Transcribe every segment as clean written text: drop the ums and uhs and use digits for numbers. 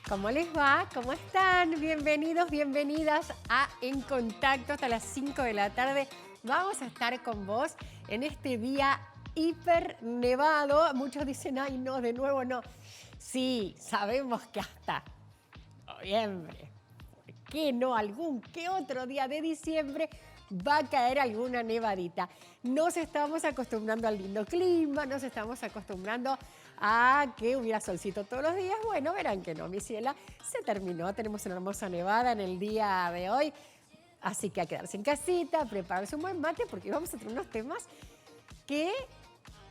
¿Cómo les va? ¿Cómo están? Bienvenidos, bienvenidas a En Contacto hasta las 5 de la tarde. Vamos a estar con vos en este día hiper nevado. Muchos dicen, ay no, de nuevo no. Sí, sabemos que hasta noviembre, ¿por qué no? Algún que otro día de diciembre va a caer alguna nevadita. Nos estamos acostumbrando al lindo clima, nos estamos acostumbrando a que hubiera solcito todos los días. Bueno, verán que no, mi ciela, se terminó. Tenemos una hermosa nevada en el día de hoy. Así que a quedarse en casita, prepararse un buen mate, porque vamos a tener unos temas que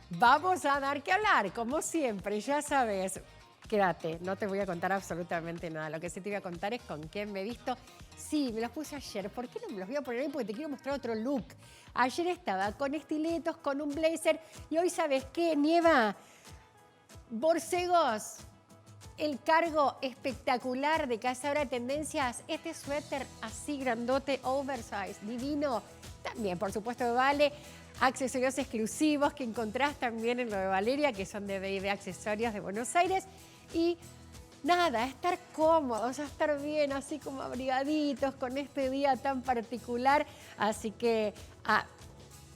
vamos a dar que hablar, como siempre, ya sabes. Quédate, no te voy a contar absolutamente nada. Lo que sí te voy a contar es con quién me he visto. Sí, me los puse ayer. ¿Por qué no me los voy a poner hoy? Porque te quiero mostrar otro look. Ayer estaba con estiletos, con un blazer. Y hoy, ¿sabes qué? Nieva. Borcegos. El cargo espectacular de Cazadora de Tendencias. Este suéter así grandote, oversize, divino. También, por supuesto, vale. Accesorios exclusivos que encontrás también en lo de Valeria, que son de B&B Accesorios de Buenos Aires. Y nada, estar cómodos, estar bien, así como abrigaditos con este día tan particular. Así que a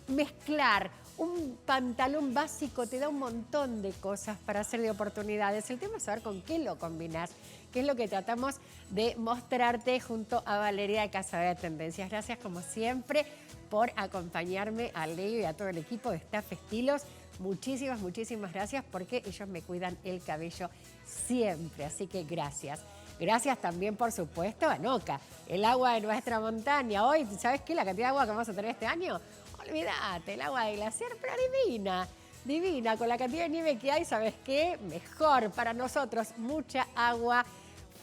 mezclar un pantalón básico te da un montón de cosas para hacer de oportunidades. El tema es saber con qué lo combinas, que es lo que tratamos de mostrarte junto a Valeria de Cazadora de Tendencias. Gracias como siempre por acompañarme, a Leo y a todo el equipo de Staff Estilos. Muchísimas, muchísimas gracias porque ellos me cuidan el cabello siempre, así que gracias. Gracias también, por supuesto, a Noca, el agua de nuestra montaña. Hoy, ¿sabes qué? La cantidad de agua que vamos a tener este año, olvídate, el agua de glaciar, pero divina, divina. Con la cantidad de nieve que hay, ¿sabes qué? Mejor para nosotros, mucha agua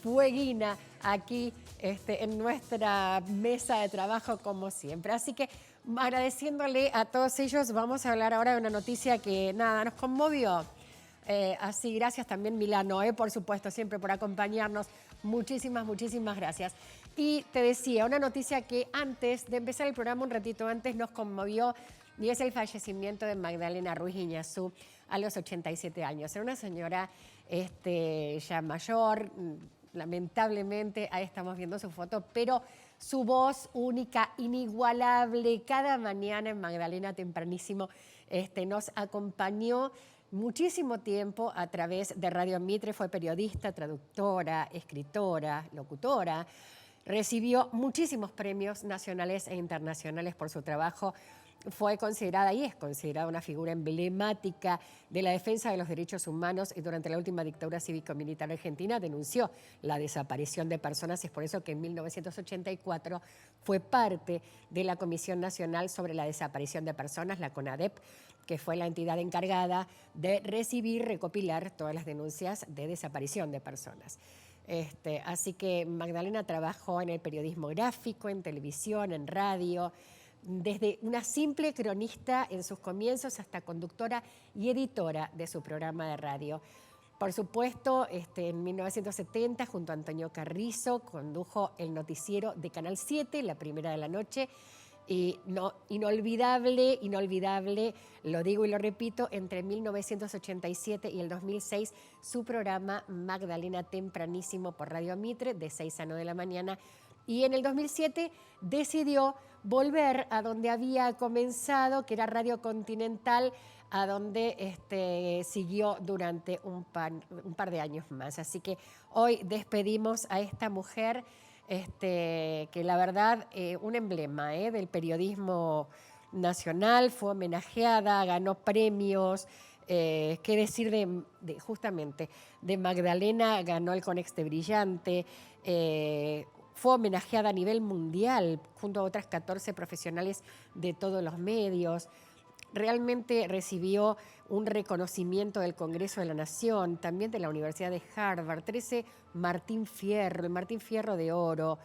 fueguina aquí en nuestra mesa de trabajo como siempre. Así que agradeciéndole a todos ellos, vamos a hablar ahora de una noticia que nada, nos conmovió. Así, gracias también Milano, por supuesto, siempre por acompañarnos. Muchísimas, muchísimas gracias. Y te decía, una noticia que antes de empezar el programa, un ratito antes, nos conmovió, y es el fallecimiento de Magdalena Ruiz Iñazú a los 87 años. Era una señora ya mayor, lamentablemente, ahí estamos viendo su foto, pero su voz única, inigualable, cada mañana en Magdalena tempranísimo nos acompañó muchísimo tiempo a través de Radio Mitre. Fue periodista, traductora, escritora, locutora. Recibió muchísimos premios nacionales e internacionales por su trabajo. Fue considerada y es considerada una figura emblemática de la defensa de los derechos humanos, y durante la última dictadura cívico-militar argentina denunció la desaparición de personas. Es por eso que en 1984 fue parte de la Comisión Nacional sobre la Desaparición de Personas, la CONADEP, que fue la entidad encargada de recibir, recopilar todas las denuncias de desaparición de personas. Así que Magdalena trabajó en el periodismo gráfico, en televisión, en radio, desde una simple cronista en sus comienzos hasta conductora y editora de su programa de radio. Por supuesto, en 1970, junto a Antonio Carrizo, condujo el noticiero de Canal 7, La Primera de la Noche. Y no, inolvidable, inolvidable, lo digo y lo repito, entre 1987 y el 2006, su programa Magdalena Tempranísimo por Radio Mitre, de 6 a 9 de la mañana. Y en el 2007 decidió volver a donde había comenzado, que era Radio Continental, a donde siguió durante un par de años más. Así que hoy despedimos a esta mujer, que la verdad, un emblema del periodismo nacional. Fue homenajeada, ganó premios. ¿Qué decir justamente de Magdalena? Ganó el Conexte Brillante. Fue homenajeada a nivel mundial junto a otras 14 profesionales de todos los medios. Realmente recibió un reconocimiento del Congreso de la Nación, también de la Universidad de Harvard, 13 Martín Fierro, el Martín Fierro de Oro.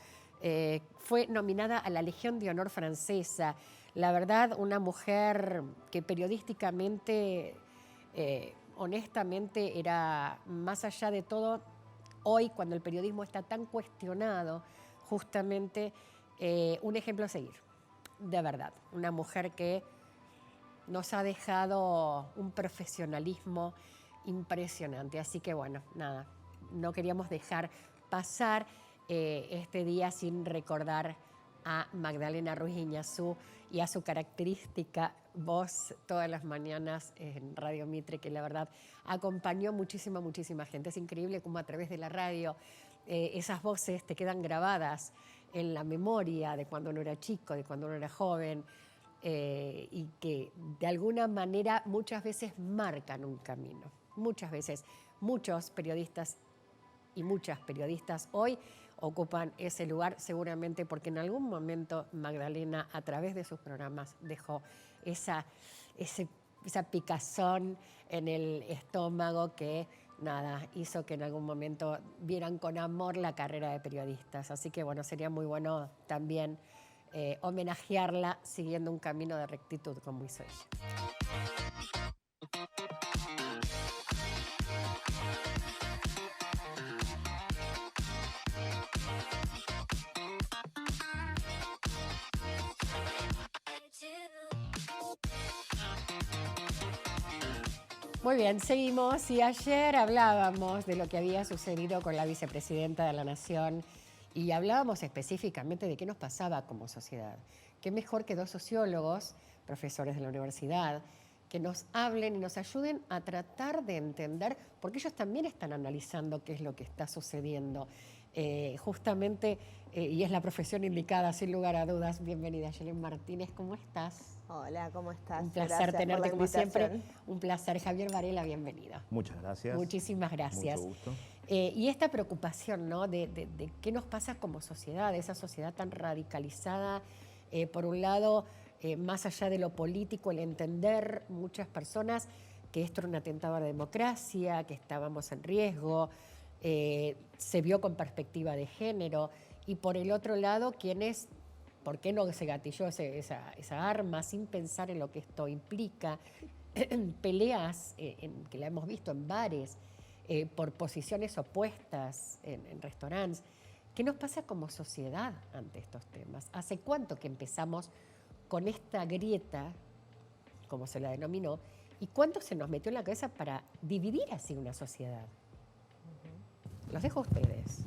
Fue nominada a la Legión de Honor francesa. La verdad, una mujer que periodísticamente, honestamente, era más allá de todo. Hoy, cuando el periodismo está tan cuestionado, justamente un ejemplo a seguir, de verdad. Una mujer que nos ha dejado un profesionalismo impresionante. Así que bueno, nada, no queríamos dejar pasar este día sin recordar a Magdalena Ruiz Iñazú y a su característica voz todas las mañanas en Radio Mitre, que la verdad acompañó muchísima gente. Es increíble cómo a través de la radio esas voces te quedan grabadas en la memoria de cuando uno era chico, de cuando uno era joven, y que de alguna manera muchas veces marcan un camino. Muchas veces, muchos periodistas y muchas periodistas hoy ocupan ese lugar, seguramente porque en algún momento Magdalena, a través de sus programas, dejó esa picazón en el estómago que, nada, hizo que en algún momento vieran con amor la carrera de periodistas. Así que, bueno, sería muy bueno también homenajearla siguiendo un camino de rectitud como hizo ella. Muy bien, seguimos y ayer hablábamos de lo que había sucedido con la vicepresidenta de la Nación y hablábamos específicamente de qué nos pasaba como sociedad. Qué mejor que dos sociólogos, profesores de la universidad, que nos hablen y nos ayuden a tratar de entender, porque ellos también están analizando qué es lo que está sucediendo. Justamente, y es la profesión indicada, sin lugar a dudas. Bienvenida, Yelén Martínez, ¿cómo estás? Hola, ¿cómo estás? Un placer Gracias tenerte como siempre. invitación. Un placer. Javier Varela, bienvenido. Muchas gracias. Muchísimas gracias. Mucho gusto. Y esta preocupación, ¿no?, de qué nos pasa como sociedad, esa sociedad tan radicalizada, por un lado, más allá de lo político, el entender muchas personas que esto era un atentado a la democracia, que estábamos en riesgo, se vio con perspectiva de género, y por el otro lado, quienes, ¿por qué no se gatilló esa arma sin pensar en lo que esto implica? Peleas que la hemos visto en bares, por posiciones opuestas en restaurantes. ¿Qué nos pasa como sociedad ante estos temas? ¿Hace cuánto que empezamos con esta grieta, como se la denominó, y cuánto se nos metió en la cabeza para dividir así una sociedad? Los dejo a ustedes.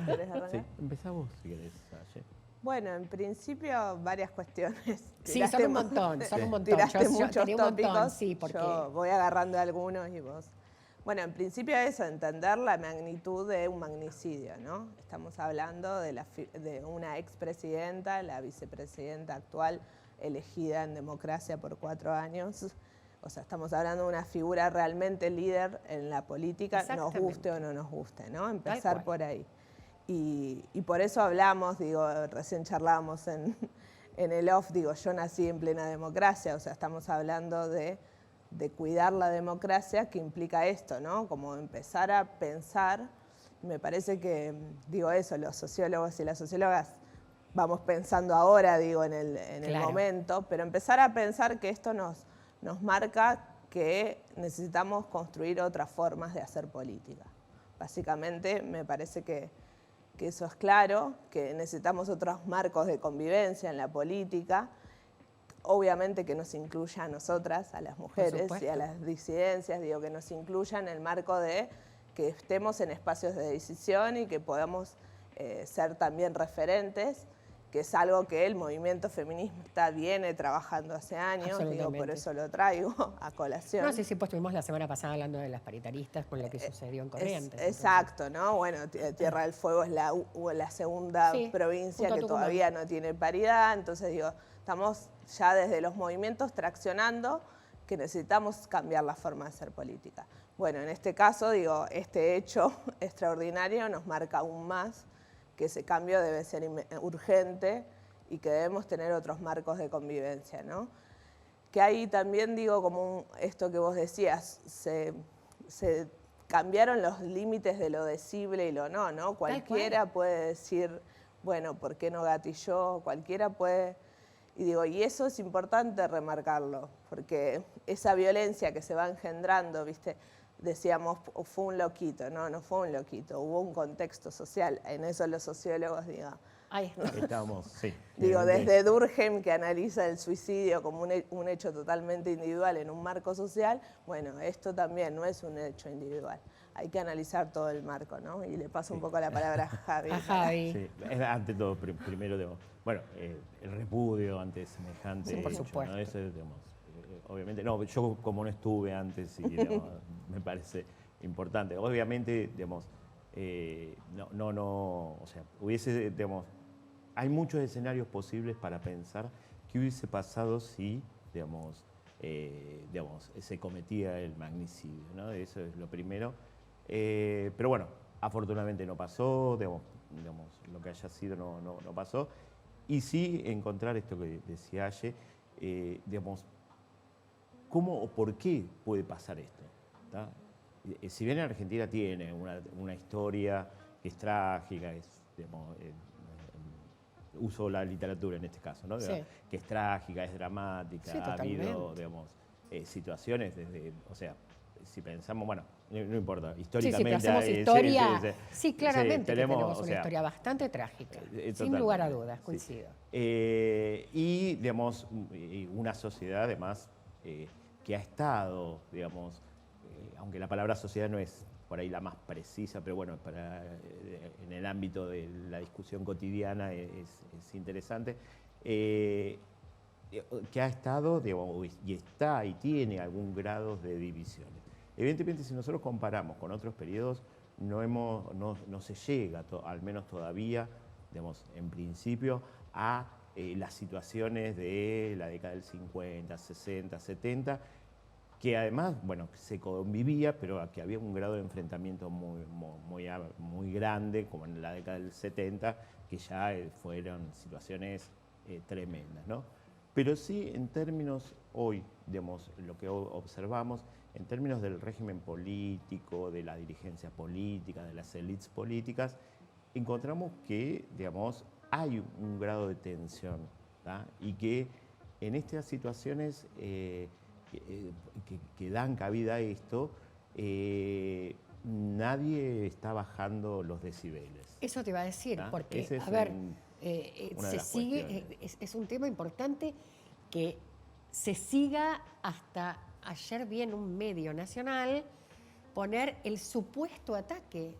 ¿Querés arrancar? Sí, empezamos si querés, Aye. Bueno, en principio varias cuestiones. Sí, son un montón. Tiraste Yo muchos tenía un montón, tópicos. sí, porque... Yo voy agarrando algunos y vos. Bueno, en principio eso, entender la magnitud de un magnicidio, ¿no? Estamos hablando de una expresidenta, la vicepresidenta actual, elegida en democracia por 4 años. O sea, estamos hablando de una figura realmente líder en la política, nos guste o no nos guste, ¿no? Empezar por ahí. Y por eso hablamos, digo, recién charlábamos en el off, digo, yo nací en plena democracia, o sea, estamos hablando de cuidar la democracia, que implica esto, ¿no? Como empezar a pensar, me parece que, digo eso, los sociólogos y las sociólogas vamos pensando ahora, digo, en el momento, pero empezar a pensar que esto nos marca que necesitamos construir otras formas de hacer política. Básicamente, me parece que eso es claro, que necesitamos otros marcos de convivencia en la política, obviamente que nos incluya a nosotras, a las mujeres y a las disidencias, digo, que nos incluya en el marco de que estemos en espacios de decisión y que podamos ser también referentes, que es algo que el movimiento feminista viene trabajando hace años, digo, por eso lo traigo a colación. No, sí, pues estuvimos la semana pasada hablando de las paritaristas con lo que sucedió en Corrientes. Exacto, ¿no? Bueno, Tierra del Fuego es la segunda provincia que todavía no tiene paridad, entonces digo, estamos ya desde los movimientos traccionando que necesitamos cambiar la forma de hacer política. Bueno, en este caso, digo, este hecho extraordinario nos marca aún más que ese cambio debe ser urgente y que debemos tener otros marcos de convivencia, ¿no? Que ahí también, digo, como esto que vos decías, se cambiaron los límites de lo decible y lo no, ¿no? Cualquiera puede decir, bueno, ¿por qué no gatilló? Cualquiera puede... Y digo, y eso es importante remarcarlo, porque esa violencia que se va engendrando, ¿viste? Decíamos, fue un loquito, no fue un loquito, hubo un contexto social, en eso los sociólogos, digo, Ahí está. Estamos, sí. Digo, desde Durkheim, que analiza el suicidio como un hecho totalmente individual en un marco social, bueno, esto también no es un hecho individual. Hay que analizar todo el marco, ¿no? Y le paso un poco la palabra a Javi. A Javi. Sí, ante todo, primero, digamos, bueno, el repudio ante semejante Sí, por hecho, supuesto. ¿no? Eso, digamos, obviamente, no, yo como no estuve antes, y, digamos, me parece importante. Obviamente, digamos, o sea, hubiese, digamos, hay muchos escenarios posibles para pensar qué hubiese pasado si, digamos, se cometía el magnicidio, ¿no? Eso es lo primero. Pero bueno, afortunadamente no pasó, digamos, lo que haya sido no pasó. Y sí encontrar esto que decía Aye, digamos, ¿cómo o por qué puede pasar esto? ¿Tá? Si bien Argentina tiene una historia que es trágica, digamos, uso la literatura en este caso, ¿no? Sí. Que es trágica, es dramática, Sí, ha habido, totalmente. digamos, situaciones desde, o sea, si pensamos, bueno, no importa, Sí, históricamente. si hacemos historia, sí, claramente que tenemos, tenemos o una sea, historia bastante trágica, sin totalmente, lugar a dudas, sí. coincido. Y, digamos, una sociedad, además, que ha estado, digamos, aunque la palabra sociedad no es por ahí la más precisa, pero bueno, en el ámbito de la discusión cotidiana es interesante, que ha estado, digamos, y está y tiene algún grado de divisiones. Evidentemente, si nosotros comparamos con otros periodos, no se llega, al menos todavía, digamos, en principio, a las situaciones de la década del 50, 60, 70, que además, bueno, se convivía, pero que había un grado de enfrentamiento muy grande, como en la década del 70, que ya fueron situaciones tremendas, ¿no? Pero sí, en términos hoy, digamos, lo que observamos, en términos del régimen político, de la dirigencia política, de las élites políticas, encontramos que, digamos, hay un grado de tensión, ¿tá? Y que en estas situaciones que dan cabida a esto, nadie está bajando los decibeles. Eso te iba a decir, ¿Tá? porque, Ese es a ver, una de se las sigue, cuestiones. es un tema importante que se siga hasta ayer vi en un medio nacional poner el supuesto ataque.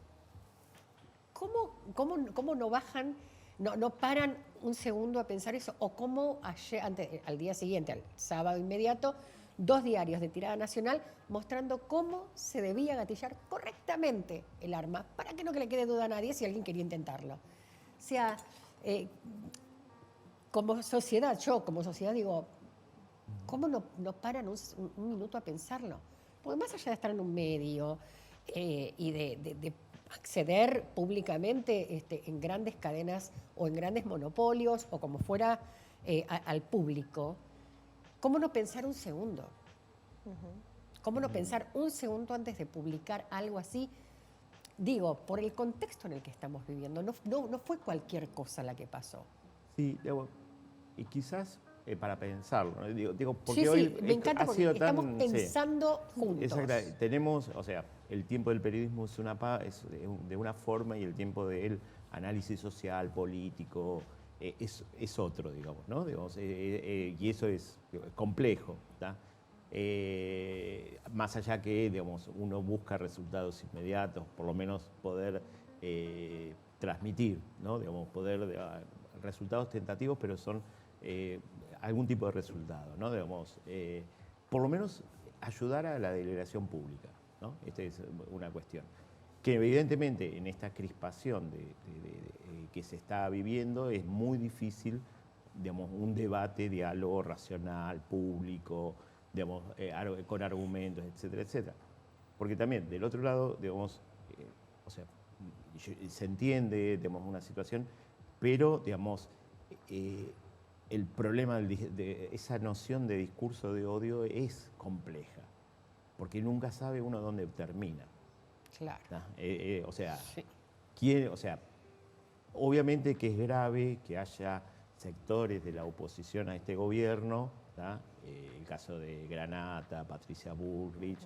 ¿Cómo no bajan, no paran un segundo a pensar eso? O cómo ayer, al día siguiente, al sábado inmediato, 2 diarios de tirada nacional mostrando cómo se debía gatillar correctamente el arma, para que no le quede duda a nadie si alguien quería intentarlo. O sea, como sociedad, yo como sociedad digo, ¿cómo no paran un minuto a pensarlo? Porque más allá de estar en un medio y de acceder públicamente en grandes cadenas o en grandes monopolios o como fuera al público, ¿cómo no pensar un segundo? ¿Cómo no pensar un segundo antes de publicar algo así? Digo, por el contexto en el que estamos viviendo, no fue cualquier cosa la que pasó. Sí, y quizás para pensarlo, ¿no? Digo, porque Sí, hoy me encanta ha porque sido estamos tan... pensando juntos. Exacto, tenemos, o sea, el tiempo del periodismo es de una forma y el tiempo del análisis social, político, es otro, digamos, ¿no? Digamos, y eso es complejo, ¿tá? Más allá que, digamos, uno busca resultados inmediatos, por lo menos poder transmitir, ¿no? Digamos, resultados tentativos, pero son algún tipo de resultado, ¿no? Digamos, por lo menos ayudar a la delegación pública, ¿no? Esta es una cuestión. Que evidentemente en esta crispación que se está viviendo es muy difícil, digamos, un debate, diálogo racional, público, digamos, con argumentos, etcétera, etcétera. Porque también, del otro lado, digamos, o sea, se entiende, digamos, una situación, pero, digamos, el problema de esa noción de discurso de odio es compleja, porque nunca sabe uno dónde termina. Claro. O sea, Sí. obviamente que es grave que haya sectores de la oposición a este gobierno, el caso de Granata, Patricia Bullrich,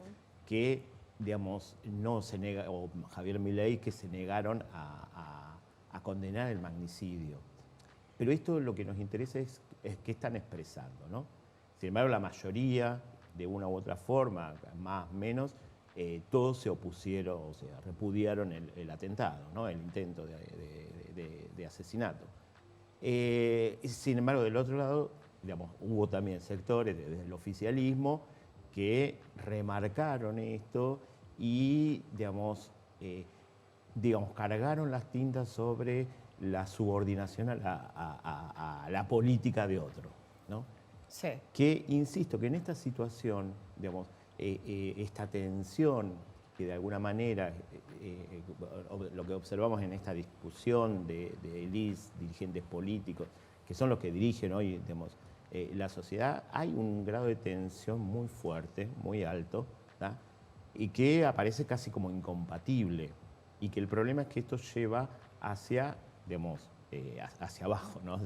que, digamos, no se nega, o Javier Milei, que se negaron a condenar el magnicidio. pero esto lo que nos interesa es qué están expresando, ¿no? Sin embargo, la mayoría, de una u otra forma, más o menos, todos se opusieron, o sea, repudiaron el atentado, ¿no? El intento de asesinato. Sin embargo, del otro lado, digamos, hubo también sectores desde el oficialismo que remarcaron esto y, digamos, cargaron las tintas sobre la subordinación a la política de otro, ¿no? Sí. Que, insisto, que en esta situación, digamos, esta tensión que de alguna manera, lo que observamos en esta discusión de elites, dirigentes políticos, que son los que dirigen hoy, digamos, la sociedad, hay un grado de tensión muy fuerte, muy alto, ¿tá? Y que aparece casi como incompatible, y que el problema es que esto lleva hacia, digamos, hacia abajo, ¿no?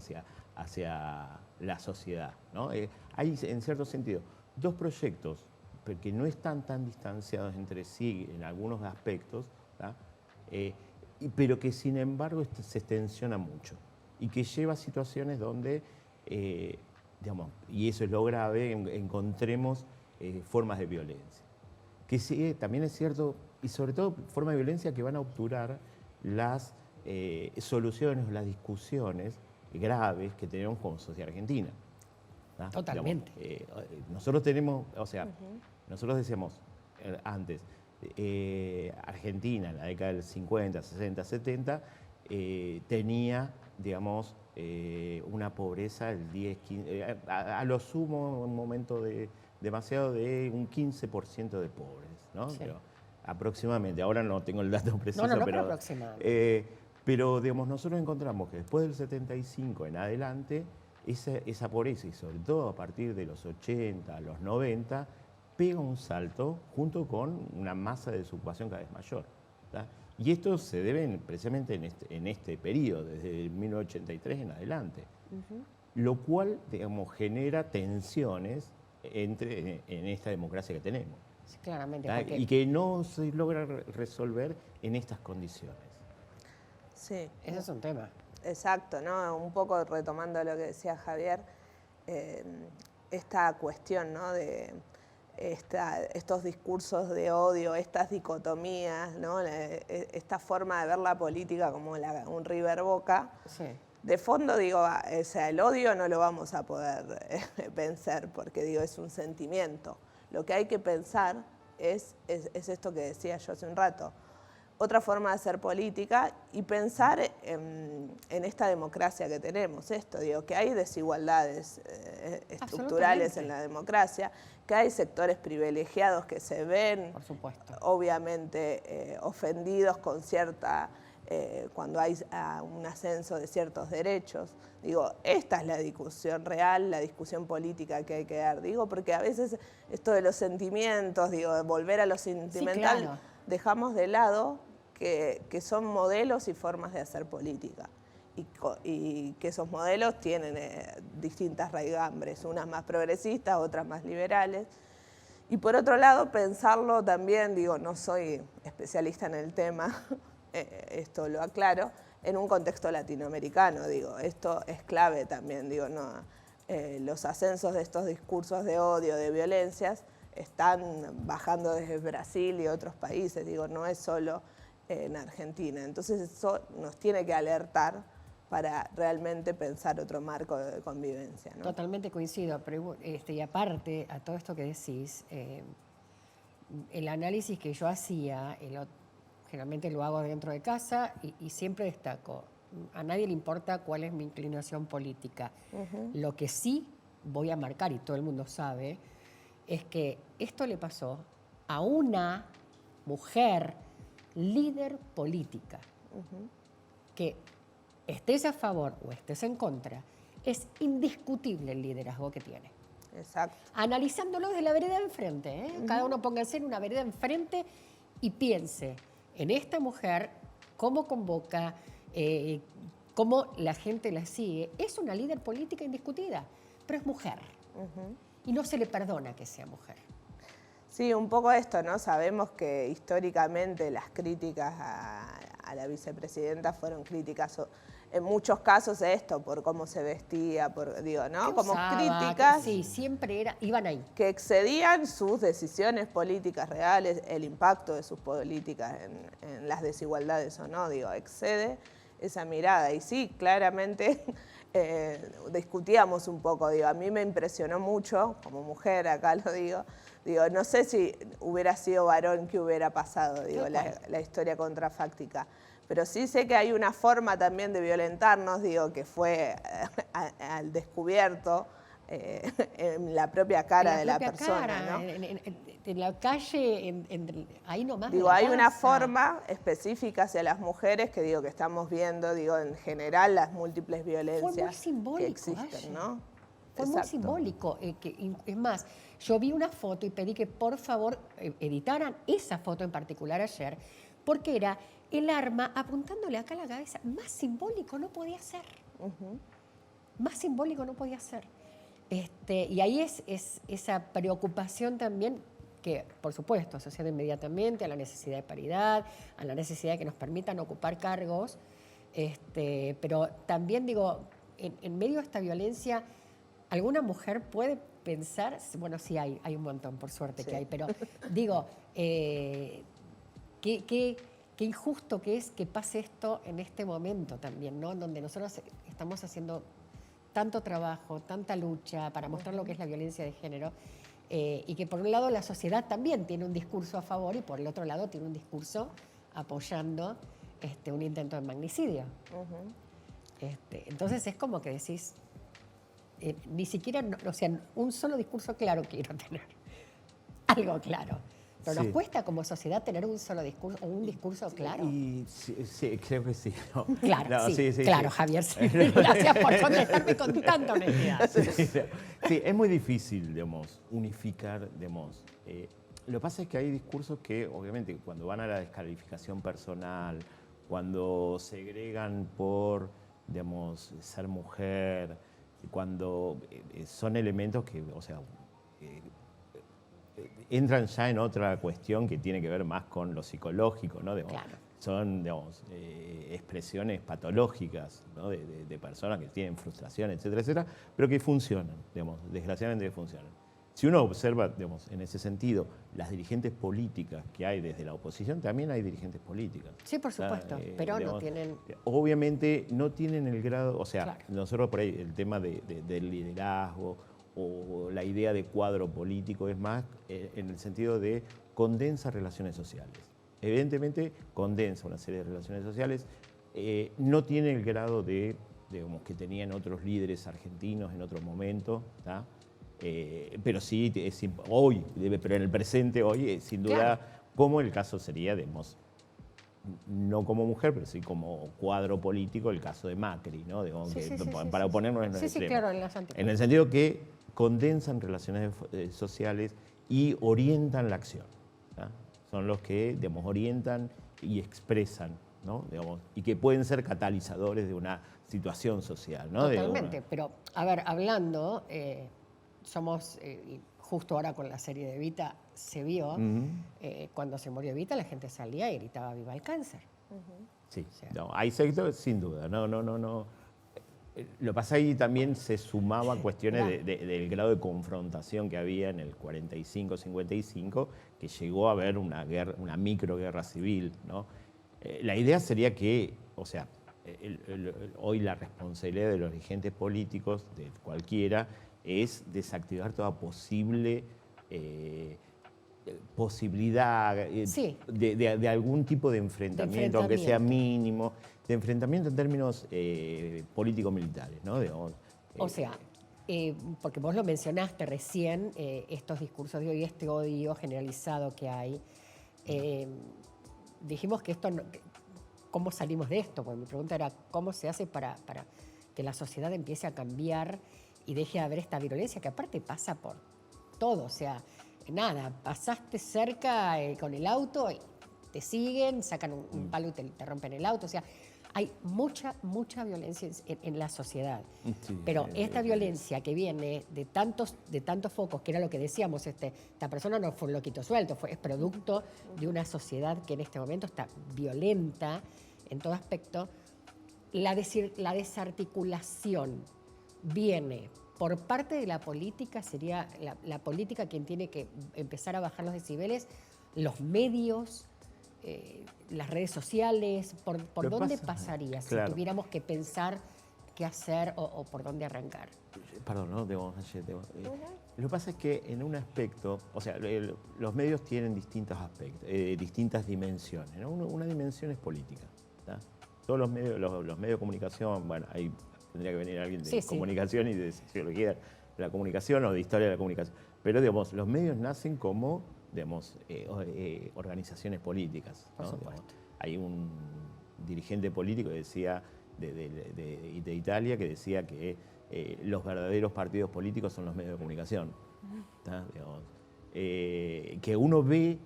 hacia la sociedad, ¿no? Hay, en cierto sentido, dos proyectos que no están tan distanciados entre sí en algunos aspectos, ¿tá? Pero que sin embargo se tensiona mucho y que lleva a situaciones donde, digamos, y eso es lo grave, encontremos formas de violencia. Que sí, también es cierto, y sobre todo formas de violencia que van a obturar las soluciones o las discusiones graves que tenemos como sociedad argentina. ¿tá? Totalmente. Digamos, nosotros tenemos, o sea, nosotros decíamos antes, Argentina en la década del 50, 60, 70 tenía, digamos, una pobreza del 10, 15, a lo sumo un momento demasiado de un 15% de pobres, ¿no? Sí. Pero aproximadamente, ahora no tengo el dato preciso, No, pero aproximadamente. Pero, digamos, nosotros encontramos que después del 75 en adelante, esa pobreza, y sobre todo a partir de los 80, los 90, pega un salto junto con una masa de desocupación cada vez mayor. ¿tá? Y esto se debe precisamente en este periodo, desde 1983 en adelante. Lo cual, digamos, genera tensiones en esta democracia que tenemos. Sí, claramente. Porque... Y que no se logra resolver en estas condiciones. Sí. Ese es un tema. Exacto, ¿no? Un poco retomando lo que decía Javier, esta cuestión, ¿no? de estos discursos de odio, estas dicotomías, ¿no? Esta forma de ver la política como un River Boca. Sí. De fondo, digo, o sea, el odio no lo vamos a poder vencer porque, digo, es un sentimiento. Lo que hay que pensar es esto que decía yo hace un rato. Otra forma de hacer política y pensar en esta democracia que tenemos, digo, que hay desigualdades estructurales en la democracia, que hay sectores privilegiados que se ven, por supuesto, obviamente ofendidos con cuando hay un ascenso de ciertos derechos. Digo, esta es la discusión real, la discusión política que hay que dar. Digo, porque a veces esto de los sentimientos, digo, de volver a lo sentimental, sí, claro, dejamos de lado que son modelos y formas de hacer política. Y que esos modelos tienen distintas raigambres, unas más progresistas, otras más liberales. Y por otro lado, pensarlo también, digo, no soy especialista en el tema, esto lo aclaro, en un contexto latinoamericano, digo, esto es clave también, digo, no, los ascensos de estos discursos de odio, de violencias, están bajando desde Brasil y otros países, digo, no es solo en Argentina. Entonces eso nos tiene que alertar para realmente pensar otro marco de convivencia, ¿no? Totalmente coincido, pero, y aparte a todo esto que decís, el análisis que yo hacía, generalmente lo hago dentro de casa y siempre destaco, a nadie le importa cuál es mi inclinación política. Lo que sí voy a marcar, y todo el mundo sabe, es que esto le pasó a una mujer líder política, que estés a favor o estés en contra, es indiscutible el liderazgo que tiene. Exacto. Analizándolo desde la vereda de enfrente, ¿eh? Cada uno póngase en una vereda enfrente y piense en esta mujer, cómo convoca, cómo la gente la sigue. Es una líder política indiscutida, pero es mujer. Y no se le perdona que sea mujer. Sí, un poco esto, ¿no? Sabemos que históricamente las críticas a la vicepresidenta fueron críticas en muchos casos esto, por cómo se vestía, digo, ¿no? ¿Qué Como usaba? críticas Sí, siempre iban ahí. que excedían sus decisiones políticas reales, el impacto de sus políticas en las desigualdades o no, digo, excede esa mirada. Y sí, claramente discutíamos un poco, digo, a mí me impresionó mucho, como mujer acá lo digo, no sé si hubiera sido varón que hubiera pasado, digo, la historia contrafáctica. Pero sí sé que hay una forma también de violentarnos, digo, que fue al descubierto en la propia cara de la persona, ¿no? En la calle, ahí nomás. Digo, hay una forma específica hacia las mujeres que digo que estamos viendo, digo, en general las múltiples violencias que existen, ¿no? Fue muy simbólico. Es más, yo vi una foto y pedí que por favor editaran esa foto en particular ayer, porque era el arma apuntándole acá a la cabeza. Más simbólico no podía ser. Más simbólico no podía ser. Y ahí es esa preocupación también que, por supuesto, asociada inmediatamente a la necesidad de paridad, a la necesidad de que nos permitan ocupar cargos, pero también digo, en medio de esta violencia, ¿alguna mujer puede pensar? Bueno, sí hay un montón, por suerte que hay, pero digo, qué injusto que es que pase esto en este momento también, ¿no? Donde nosotros estamos haciendo tanto trabajo, tanta lucha para mostrar lo que es la violencia de género, y que por un lado la sociedad también tiene un discurso a favor y por el otro lado tiene un discurso apoyando un intento de magnicidio. Entonces es como que decís, ni siquiera, o sea, un solo discurso claro quiero tener, algo claro. Pero nos cuesta como sociedad tener un solo discurso o un discurso claro. Sí, creo que sí. ¿No? Claro, no, sí, sí, claro, sí. Javier. Sí. Gracias por contestarme con tanta honestidad. Sí, es muy difícil, digamos, unificar, digamos. Lo que pasa es que hay discursos que, obviamente, cuando van a la descalificación personal, cuando segregan por, digamos, ser mujer, cuando son elementos que, o sea, entran ya en otra cuestión que tiene que ver más con lo psicológico, ¿no? Digamos, claro. Son, digamos, expresiones patológicas, ¿no? de personas que tienen frustración, etcétera, etcétera, pero que funcionan, digamos, desgraciadamente funcionan. Si uno observa, digamos, en ese sentido, las dirigentes políticas que hay desde la oposición, también hay dirigentes políticas. Sí, por supuesto, pero digamos, no tienen... Obviamente no tienen el grado, o sea, claro. Nosotros por ahí el tema del liderazgo o la idea de cuadro político es más en el sentido de condensa relaciones sociales. Evidentemente condensa una serie de relaciones sociales, no tiene el grado digamos, que tenían otros líderes argentinos en otro momento, ¿tá? Pero sí, hoy, pero en el presente hoy, sin duda, claro. Como el caso sería, digamos, no como mujer, pero sí como cuadro político, el caso de Macri, ¿no? Digamos, para oponernos en los extremos. Claro, en el sentido que condensan relaciones sociales y orientan la acción, ¿tá? Son los que, digamos, orientan y expresan, ¿no? Digamos, y que pueden ser catalizadores de una situación social, ¿no? Totalmente, pero, a ver, hablando... somos, justo ahora con la serie de Evita, se vio, cuando se murió Evita, la gente salía y gritaba ¡viva el cáncer! Sí, o sea, no, hay sectores, sin duda, no. Lo que pasa ahí también se sumaba cuestiones del grado de confrontación que había en el 45-55, que llegó a haber una microguerra civil, ¿no? La idea sería que, o sea, hoy la responsabilidad de los dirigentes políticos, de cualquiera, es desactivar toda posibilidad de algún tipo de enfrentamiento, aunque sea mínimo, de enfrentamiento en términos político-militares, ¿no? O sea, porque vos lo mencionaste recién, estos discursos de hoy, este odio generalizado que hay, dijimos que esto, ¿cómo salimos de esto? Porque mi pregunta era, ¿cómo se hace para que la sociedad empiece a cambiar y deje de haber esta violencia que aparte pasa por todo? O sea, nada, pasaste cerca con el auto y te siguen, sacan un palo y te rompen el auto. O sea, hay mucha violencia en la sociedad. Sí, pero esta violencia que viene de tantos focos, que era lo que decíamos, esta persona no fue un loquito suelto, es producto de una sociedad que en este momento está violenta en todo aspecto. la desarticulación viene por parte de la política, sería la política quien tiene que empezar a bajar los decibeles, los medios, las redes sociales, ¿por dónde pasaría si tuviéramos que pensar qué hacer o por dónde arrancar? Perdón, ¿no? Lo que pasa es que en un aspecto, o sea, los medios tienen distintos aspectos, distintas dimensiones, ¿no? Una dimensión es política, ¿tá? Todos los medios de comunicación, bueno, ahí tendría que venir alguien de comunicación y de sociología de la comunicación o de historia de la comunicación. Pero, digamos, los medios nacen como, digamos, organizaciones políticas, ¿no? Por supuesto. Hay un dirigente político que decía, de Italia, que decía que los verdaderos partidos políticos son los medios de comunicación. Digamos, que uno ve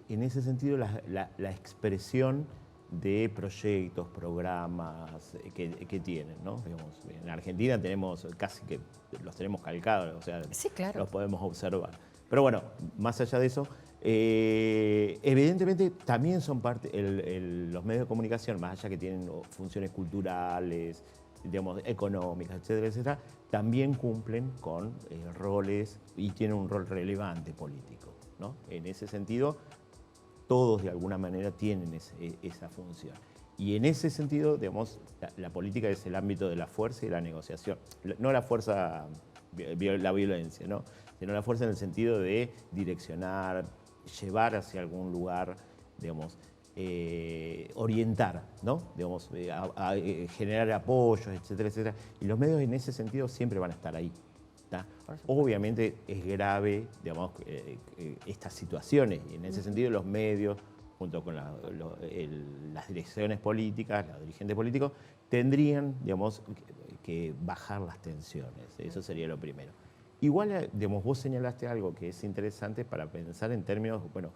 en ese sentido la expresión de proyectos, programas que tienen, ¿no? Digamos, en Argentina tenemos casi que los tenemos calcados, o sea, sí, claro, los podemos observar. Pero bueno, más allá de eso, evidentemente también son parte, los medios de comunicación, más allá que tienen funciones culturales, digamos, económicas, etcétera, etcétera, también cumplen con roles y tienen un rol relevante político, ¿no? En ese sentido, todos de alguna manera tienen esa función. Y en ese sentido, digamos, la política es el ámbito de la fuerza y la negociación. No la fuerza, la violencia, ¿no? Sino la fuerza en el sentido de direccionar, llevar hacia algún lugar, digamos, orientar, ¿no? Digamos, a generar apoyos, etcétera, etcétera. Y los medios en ese sentido siempre van a estar ahí. Obviamente es grave, digamos, estas situaciones, y en ese sentido los medios, junto con las direcciones políticas, los dirigentes políticos, tendrían, digamos, que bajar las tensiones. Eso sería lo primero. Igual, digamos, vos señalaste algo que es interesante para pensar en términos, bueno,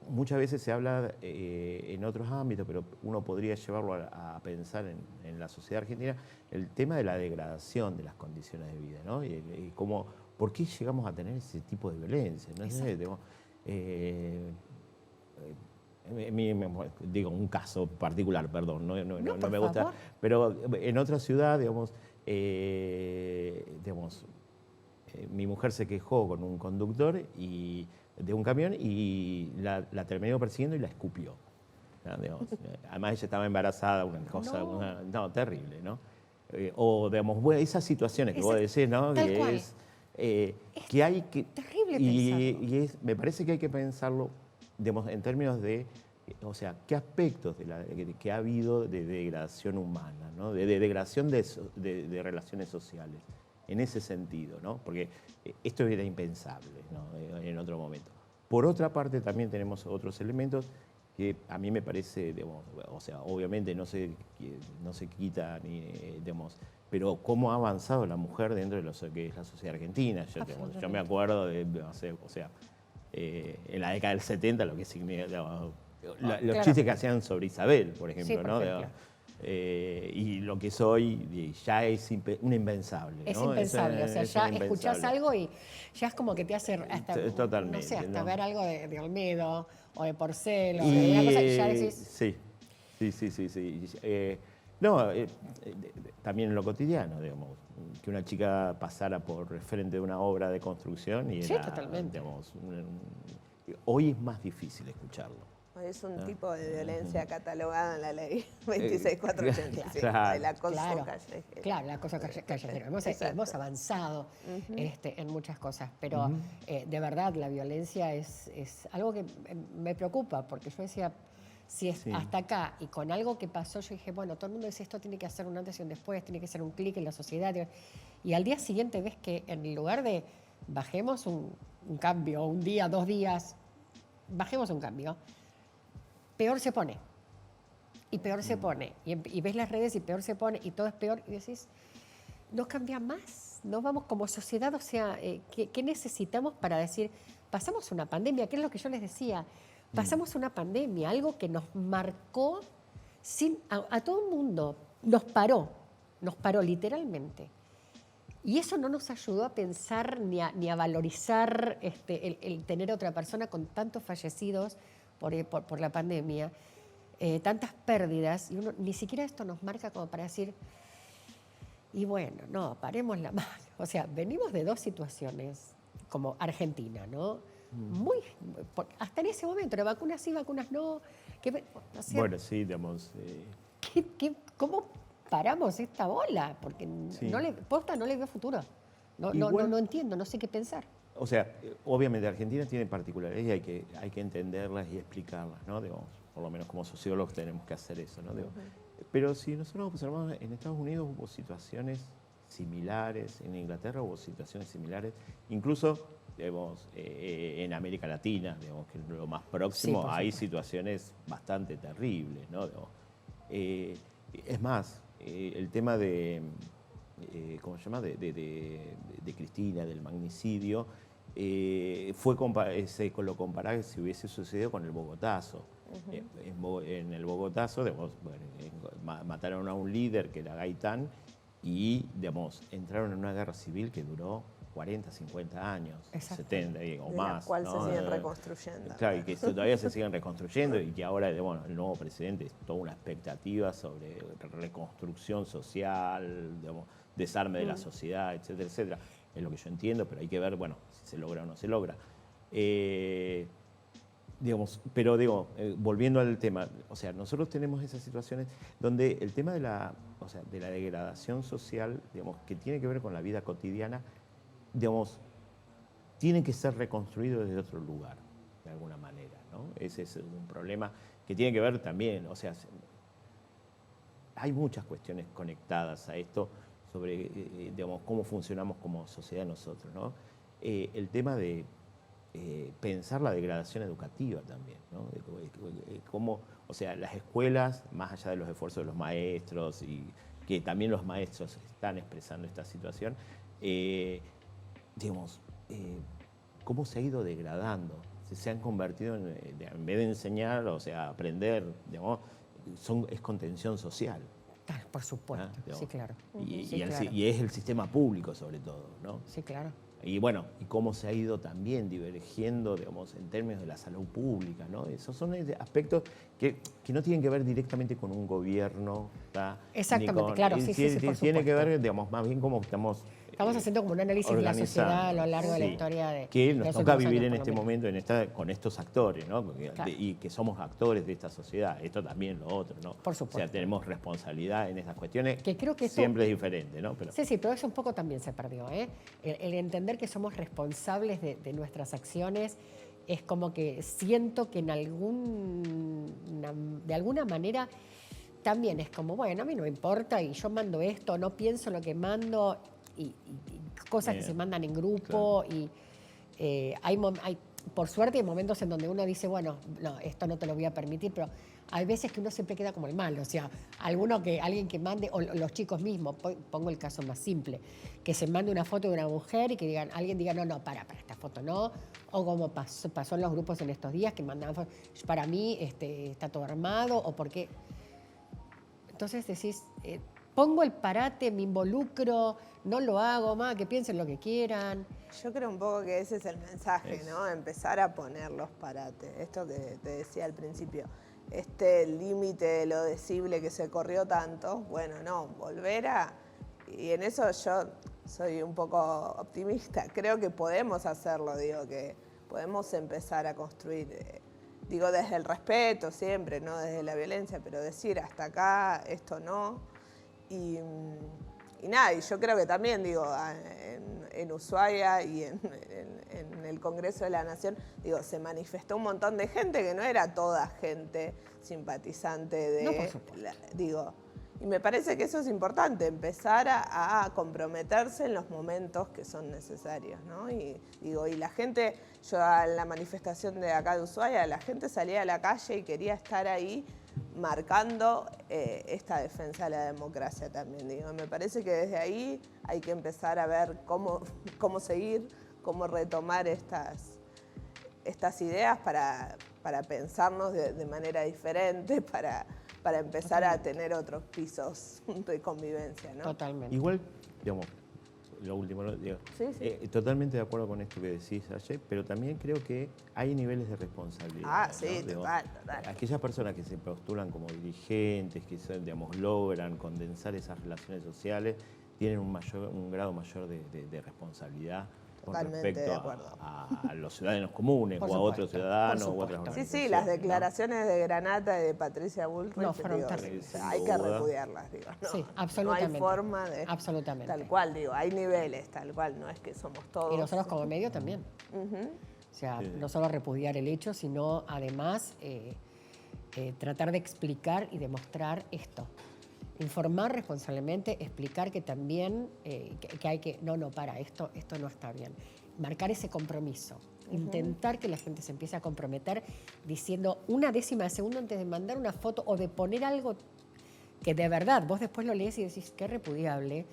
muchas veces se habla en otros ámbitos, pero uno podría llevarlo a pensar en la sociedad argentina, el tema de la degradación de las condiciones de vida, ¿no? Y cómo, ¿por qué llegamos a tener ese tipo de violencia? ¿No? Digo, un caso particular, perdón, no me gusta, favor. pero en otra ciudad, digamos, mi mujer se quejó con un conductor de un camión y la terminó persiguiendo y la escupió, ¿no? Digamos, además ella estaba embarazada, una cosa, terrible, ¿no? O, digamos, bueno, esas situaciones que vos decís, ¿no? Tal Que cual. es que hay que... Terrible y me parece que hay que pensarlo, digamos, en términos de, o sea, qué aspectos que ha habido de degradación humana, ¿no? De degradación de relaciones sociales. En ese sentido, ¿no? Porque esto era impensable, ¿no? En otro momento. Por otra parte, también tenemos otros elementos que a mí me parece, digamos, o sea, obviamente no se quita, digamos, pero cómo ha avanzado la mujer dentro de lo que es la sociedad argentina. Yo me acuerdo de, no sé, o sea, en la década del 70, lo que significa, digamos, los chistes que hacían sobre Isabel, por ejemplo, sí, ¿no? Y lo que soy ya es un impensable, ¿no? Es impensable, o sea, ya escuchás algo y ya es como que te hace hasta, totalmente, no sé, hasta ¿no? ver algo de Olmedo o de Porcel o de una cosa que ya decís... Sí. También en lo cotidiano, digamos, que una chica pasara por frente de una obra de construcción y era, totalmente. Digamos, hoy es más difícil escucharlo. Es un tipo de violencia catalogada en la ley 26487, claro, el acoso callejero. Claro, el acoso callejero. Hemos avanzado en muchas cosas, pero de verdad la violencia es algo que me preocupa, porque yo decía, si es hasta acá y con algo que pasó, yo dije, bueno, todo el mundo dice esto tiene que hacer un antes y un después, tiene que ser un clic en la sociedad, y al día siguiente ves que en lugar de bajemos un cambio, un día, 2 días, bajemos un cambio, peor se pone. Y peor se pone. Y ves las redes y peor se pone. Y todo es peor. Y decís, no cambia más. No vamos como sociedad. O sea, ¿qué necesitamos para decir, pasamos una pandemia? ¿Qué es lo que yo les decía? Pasamos una pandemia, algo que nos marcó a todo el mundo. Nos paró literalmente. Y eso no nos ayudó a pensar ni a valorizar el tener a otra persona con tantos fallecidos por la pandemia. tantas pérdidas, y uno, ni siquiera esto nos marca como para decir, y bueno, no, paremos la mano. O sea, venimos de dos situaciones, como Argentina, ¿no? Hasta en ese momento, las vacunas sí, vacunas no. ¿No es cierto? Bueno, sí, digamos... ¿Cómo paramos esta bola? Porque Sí. posta no le veo futuro. Igual- No entiendo, no sé qué pensar. O sea, obviamente Argentina tiene particularidades y hay que entenderlas y explicarlas, ¿no? Digamos, por lo menos como sociólogos tenemos que hacer eso, ¿no? Digo, pero si nosotros observamos, en Estados Unidos hubo situaciones similares, en Inglaterra hubo situaciones similares, incluso, digamos, en América Latina, digamos, que es lo más próximo, Sí, por hay supuesto. situaciones bastante terribles, ¿no? Digamos, es más, el tema de, ¿cómo se llama? De Cristina, del magnicidio, lo comparaba si hubiese sucedido con el Bogotazo. En el Bogotazo, digamos, mataron a un líder que era Gaitán y, digamos, entraron en una guerra civil que duró 40, 50 años, Exacto. 70 o De más. la cual ¿no? se siguen reconstruyendo. Claro, y que todavía se siguen reconstruyendo y que ahora, bueno, el nuevo presidente es toda una expectativa sobre reconstrucción social, digamos, desarme de la sociedad, etcétera, etcétera. Es lo que yo entiendo, pero hay que ver, bueno, si se logra o no se logra. Pero digo, volviendo al tema, o sea, nosotros tenemos esas situaciones donde el tema de la degradación social, digamos, que tiene que ver con la vida cotidiana, digamos, tiene que ser reconstruido desde otro lugar, de alguna manera, ¿no? Ese es un problema que tiene que ver también, o sea, hay muchas cuestiones conectadas a esto sobre, digamos, cómo funcionamos como sociedad nosotros, ¿no? El tema de pensar la degradación educativa también, ¿no? Cómo, o sea, las escuelas, más allá de los esfuerzos de los maestros y que también los maestros están expresando esta situación, digamos, cómo se ha ido degradando, se han convertido en vez de enseñar, o sea, aprender, digamos, es contención social. Por supuesto, Digamos, sí, claro. Y, Sí, y claro. y es el sistema público sobre todo, ¿no? Sí, claro. Y bueno, y cómo se ha ido también divergiendo, digamos, en términos de la salud pública, ¿no? Esos son aspectos que no tienen que ver directamente con un gobierno, ¿tá? Exactamente, claro, sí, sí, por Tiene que supuesto. ver, digamos, más bien cómo estamos Haciendo como un análisis de la sociedad a lo largo de la sí, historia de que nos los toca últimos vivir años, en por lo este menos. momento con estos actores, ¿no? Claro. Y que somos actores de esta sociedad. Esto también lo otro, ¿no? Por supuesto. O sea, tenemos responsabilidad en estas cuestiones. Que creo que esto- siempre es diferente, ¿no? Pero, Sí, pero eso un poco también se perdió, ¿eh? El entender que somos responsables de nuestras acciones es como que siento que de alguna manera también es como, bueno, a mí no me importa y yo mando esto, no pienso lo que mando y cosas que se mandan en grupo y hay, por suerte, hay momentos en donde uno dice, bueno, no, esto no te lo voy a permitir, pero hay veces que uno siempre queda como el malo, o sea, alguien que mande, o los chicos mismos, pongo el caso más simple, que se mande una foto de una mujer y que alguien diga, no, para esta foto no, o como pasó en los grupos en estos días, que mandaban fotos, para mí está todo armado, o porque... Entonces decís, pongo el parate, me involucro, no lo hago más, que piensen lo que quieran. Yo creo un poco que ese es el mensaje, ¿no? Empezar a poner los parates. Esto que te decía al principio, este límite de lo decible que se corrió tanto, bueno, no, volver a... Y en eso yo soy un poco optimista. Creo que podemos hacerlo, digo, que podemos empezar a construir, digo, desde el respeto siempre, no desde la violencia, pero decir hasta acá, esto no. Y nada, y yo creo que también, digo, en Ushuaia y en el Congreso de la Nación, digo, se manifestó un montón de gente que no era toda gente simpatizante de... No, por supuesto. Digo, y me parece que eso es importante, empezar a comprometerse en los momentos que son necesarios, ¿no? Y digo, y la gente, yo en la manifestación de acá de Ushuaia, la gente salía a la calle y quería estar ahí marcando esta defensa de la democracia también. Digo, me parece que desde ahí hay que empezar a ver cómo seguir, cómo retomar estas ideas para pensarnos de manera diferente, para empezar a tener otros pisos de convivencia, ¿no? Totalmente. igual, digamos, lo último, ¿no? Digo, Sí, sí. totalmente de acuerdo con esto que decís ayer, pero también creo que hay niveles de responsabilidad. Ah, ¿no? sí, Digo, total. aquellas personas que se postulan como dirigentes, que son, digamos, logran condensar esas relaciones sociales, tienen un grado mayor de responsabilidad con Totalmente respecto de acuerdo. a los ciudadanos comunes Por o a supuesto, otros ciudadanos por o a otras supuesto. Sí, organizaciones. sí, las ¿no? declaraciones de Granata y de Patricia Bullrich, No, fueron terribles. o sea, Sin hay que duda. repudiarlas, digo. No, Sí, no absolutamente. hay forma de... Absolutamente. Tal cual, digo, hay niveles, tal cual, no es que somos todos... Y nosotros como medio también. Ujú. O sea, Sí. no solo repudiar el hecho, sino además tratar de explicar y demostrar esto. Informar responsablemente, explicar que también que hay que, no, para, esto no está bien. Marcar ese compromiso. Intentar que la gente se empiece a comprometer diciendo una décima de segundo antes de mandar una foto o de poner algo que de verdad vos después lo lees y decís, qué repudiable.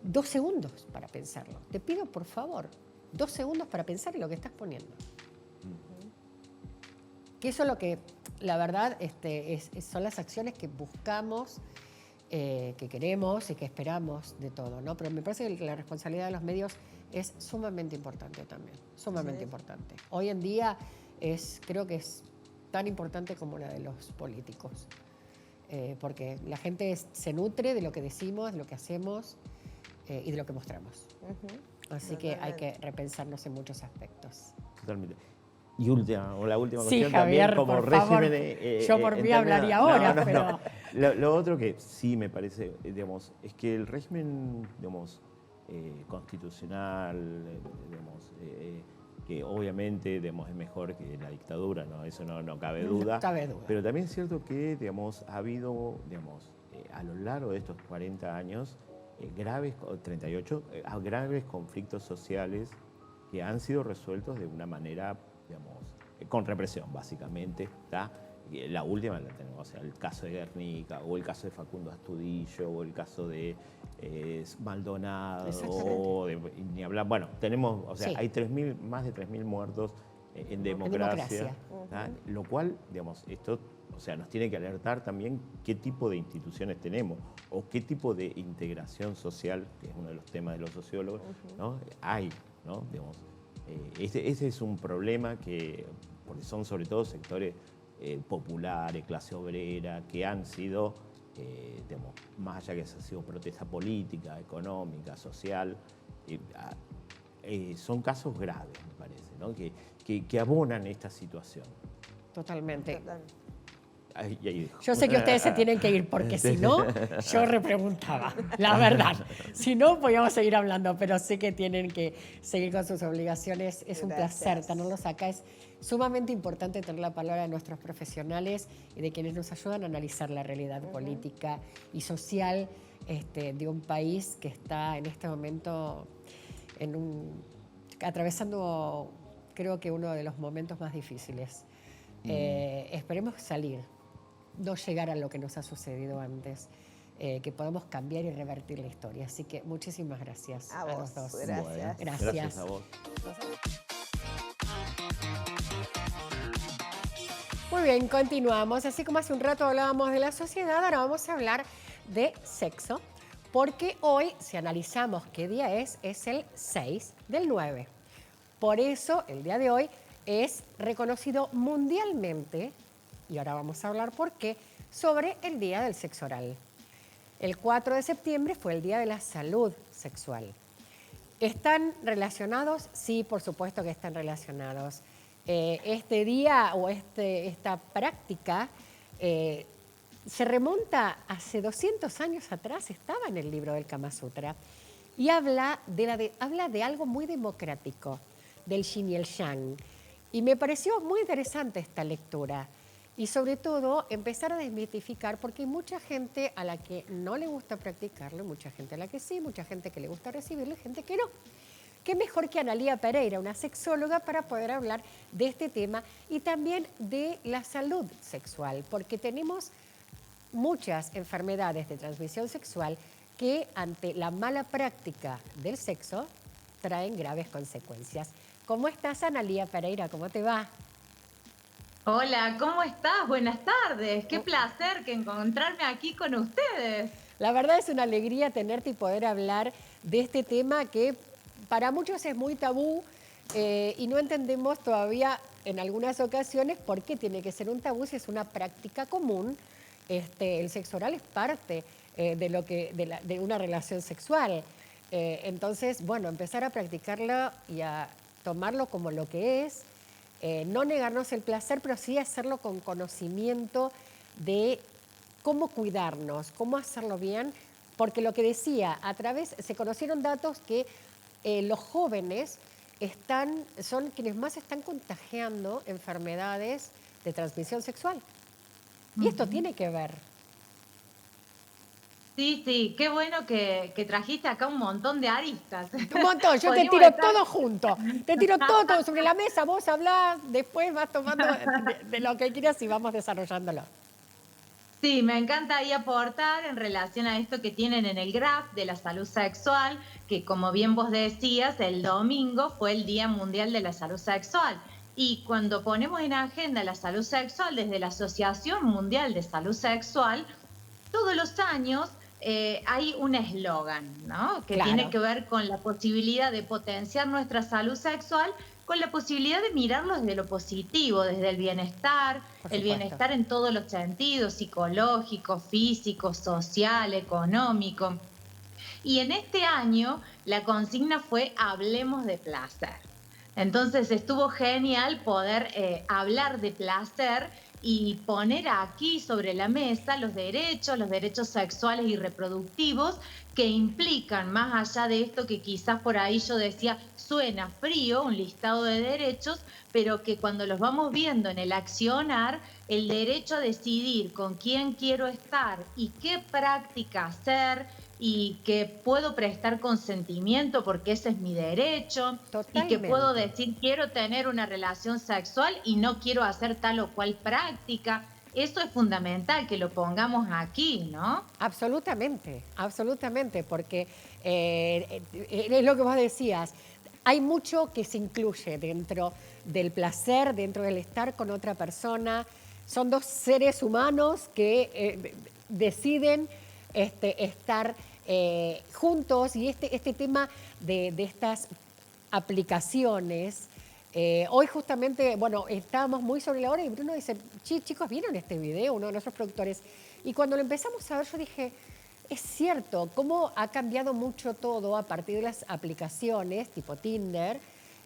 2 segundos para pensarlo. Te pido, por favor, 2 segundos para pensar en lo que estás poniendo. Que eso es lo que, la verdad, son las acciones que buscamos, que queremos y que esperamos de todo, ¿no? Pero me parece que la responsabilidad de los medios es sumamente importante también, sumamente importante. Hoy en día creo que es tan importante como la de los políticos, porque la gente se nutre de lo que decimos, de lo que hacemos y de lo que mostramos. Así que hay que repensarnos en muchos aspectos. Totalmente. Y la última Sí, cuestión Javier, también como por favor. régimen... Yo por mí hablaría ahora, pero... Lo otro que sí me parece, digamos, es que el régimen, digamos, constitucional, digamos, que obviamente, digamos, es mejor que la dictadura, ¿no? Eso no cabe duda. No cabe duda. Pero también es cierto que, digamos, ha habido, digamos, a lo largo de estos 40 años, graves, 38, graves conflictos sociales que han sido resueltos de una manera, digamos, con represión, básicamente. ¿Está? La última la tenemos, o sea, el caso de Guernica, o el caso de Facundo Astudillo, o el caso de Maldonado, o ni hablar. Bueno, tenemos, o sea, Sí. hay más de 3.000 muertos en democracia. ¿Tá? Lo cual, digamos, esto, o sea, nos tiene que alertar también qué tipo de instituciones tenemos o qué tipo de integración social, que es uno de los temas de los sociólogos, ¿no? Hay, ¿no? Digamos, ese es un problema porque son sobre todo sectores populares, clase obrera, que han sido, digamos, más allá que ha sido protesta política, económica, social, son casos graves, me parece, ¿no? que abonan esta situación. Totalmente. Ahí dejo. Yo sé que ustedes se tienen que ir porque si no, yo repreguntaba, la verdad. Si no, podíamos seguir hablando, pero sé que tienen que seguir con sus obligaciones. Es un placer tenerlos acá. Es sumamente importante tener la palabra de nuestros profesionales y de quienes nos ayudan a analizar la realidad política y social de un país que está en este momento atravesando, creo que uno de los momentos más difíciles. Esperemos salir, no llegar a lo que nos ha sucedido antes, que podamos cambiar y revertir la historia. Así que muchísimas gracias a los dos. Gracias. Bueno, Gracias. Gracias a vos. Muy bien, continuamos. Así como hace un rato hablábamos de la sociedad, ahora vamos a hablar de sexo, porque hoy, si analizamos qué día es el 6 del 9. Por eso, el día de hoy es reconocido mundialmente, y ahora vamos a hablar por qué, sobre el Día del Sexo Oral. El 4 de septiembre fue el Día de la Salud Sexual. ¿Están relacionados? Sí, por supuesto que están relacionados. Este día o esta práctica se remonta hace 200 años atrás, estaba en el libro del Kama Sutra, y habla de algo muy democrático, del yin y el yang. Y me pareció muy interesante esta lectura. Y sobre todo empezar a desmitificar, porque hay mucha gente a la que no le gusta practicarlo, mucha gente a la que sí, mucha gente que le gusta recibirlo y gente que no. ¿Qué mejor que Analía Pereira, una sexóloga, para poder hablar de este tema y también de la salud sexual? Porque tenemos muchas enfermedades de transmisión sexual que ante la mala práctica del sexo traen graves consecuencias. ¿Cómo estás, Analía Pereira? ¿Cómo te va? Hola, ¿cómo estás? Buenas tardes. Qué placer que encontrarme aquí con ustedes. La verdad es una alegría tenerte y poder hablar de este tema que para muchos es muy tabú y no entendemos todavía en algunas ocasiones por qué tiene que ser un tabú si es una práctica común. El sexo oral es parte de una relación sexual. Entonces, bueno, empezar a practicarlo y a tomarlo como lo que es, no negarnos el placer, pero sí hacerlo con conocimiento de cómo cuidarnos, cómo hacerlo bien, porque lo que decía, se conocieron datos que los jóvenes son quienes más están contagiando enfermedades de transmisión sexual. Y esto tiene que ver. Sí, sí, qué bueno que trajiste acá un montón de aristas. Un montón, yo te Podríamos tiro estar- todo junto, te tiro todo sobre la mesa, vos hablás, después vas tomando de lo que quieras y vamos desarrollándolo. Sí, me encanta ahí aportar en relación a esto que tienen en el graph de la salud sexual, que como bien vos decías, el domingo fue el Día Mundial de la Salud Sexual. Y cuando ponemos en agenda la salud sexual desde la Asociación Mundial de Salud Sexual, todos los años hay un eslogan, ¿no? Que Claro. tiene que ver con la posibilidad de potenciar nuestra salud sexual, con la posibilidad de mirarlo desde lo positivo, desde el bienestar, Por el supuesto. bienestar en todos los sentidos, psicológico, físico, social, económico. Y en este año la consigna fue Hablemos de placer. Entonces estuvo genial poder hablar de placer y poner aquí sobre la mesa los derechos sexuales y reproductivos que implican, más allá de esto que quizás por ahí yo decía, suena frío, un listado de derechos, pero que cuando los vamos viendo en el accionar, el derecho a decidir con quién quiero estar y qué práctica hacer, y que puedo prestar consentimiento porque ese es mi derecho, y que puedo Totalmente. decir quiero tener una relación sexual y no quiero hacer tal o cual práctica. Eso es fundamental que lo pongamos aquí, ¿no? Absolutamente, absolutamente, porque es lo que vos decías, hay mucho que se incluye dentro del placer, dentro del estar con otra persona. Son dos seres humanos que deciden estar juntos y este tema de estas aplicaciones. Hoy justamente, bueno, estábamos muy sobre la hora y Bruno dice, chicos, ¿vieron este video? Uno de nuestros productores. Y cuando lo empezamos a ver, yo dije, es cierto, cómo ha cambiado mucho todo a partir de las aplicaciones tipo Tinder,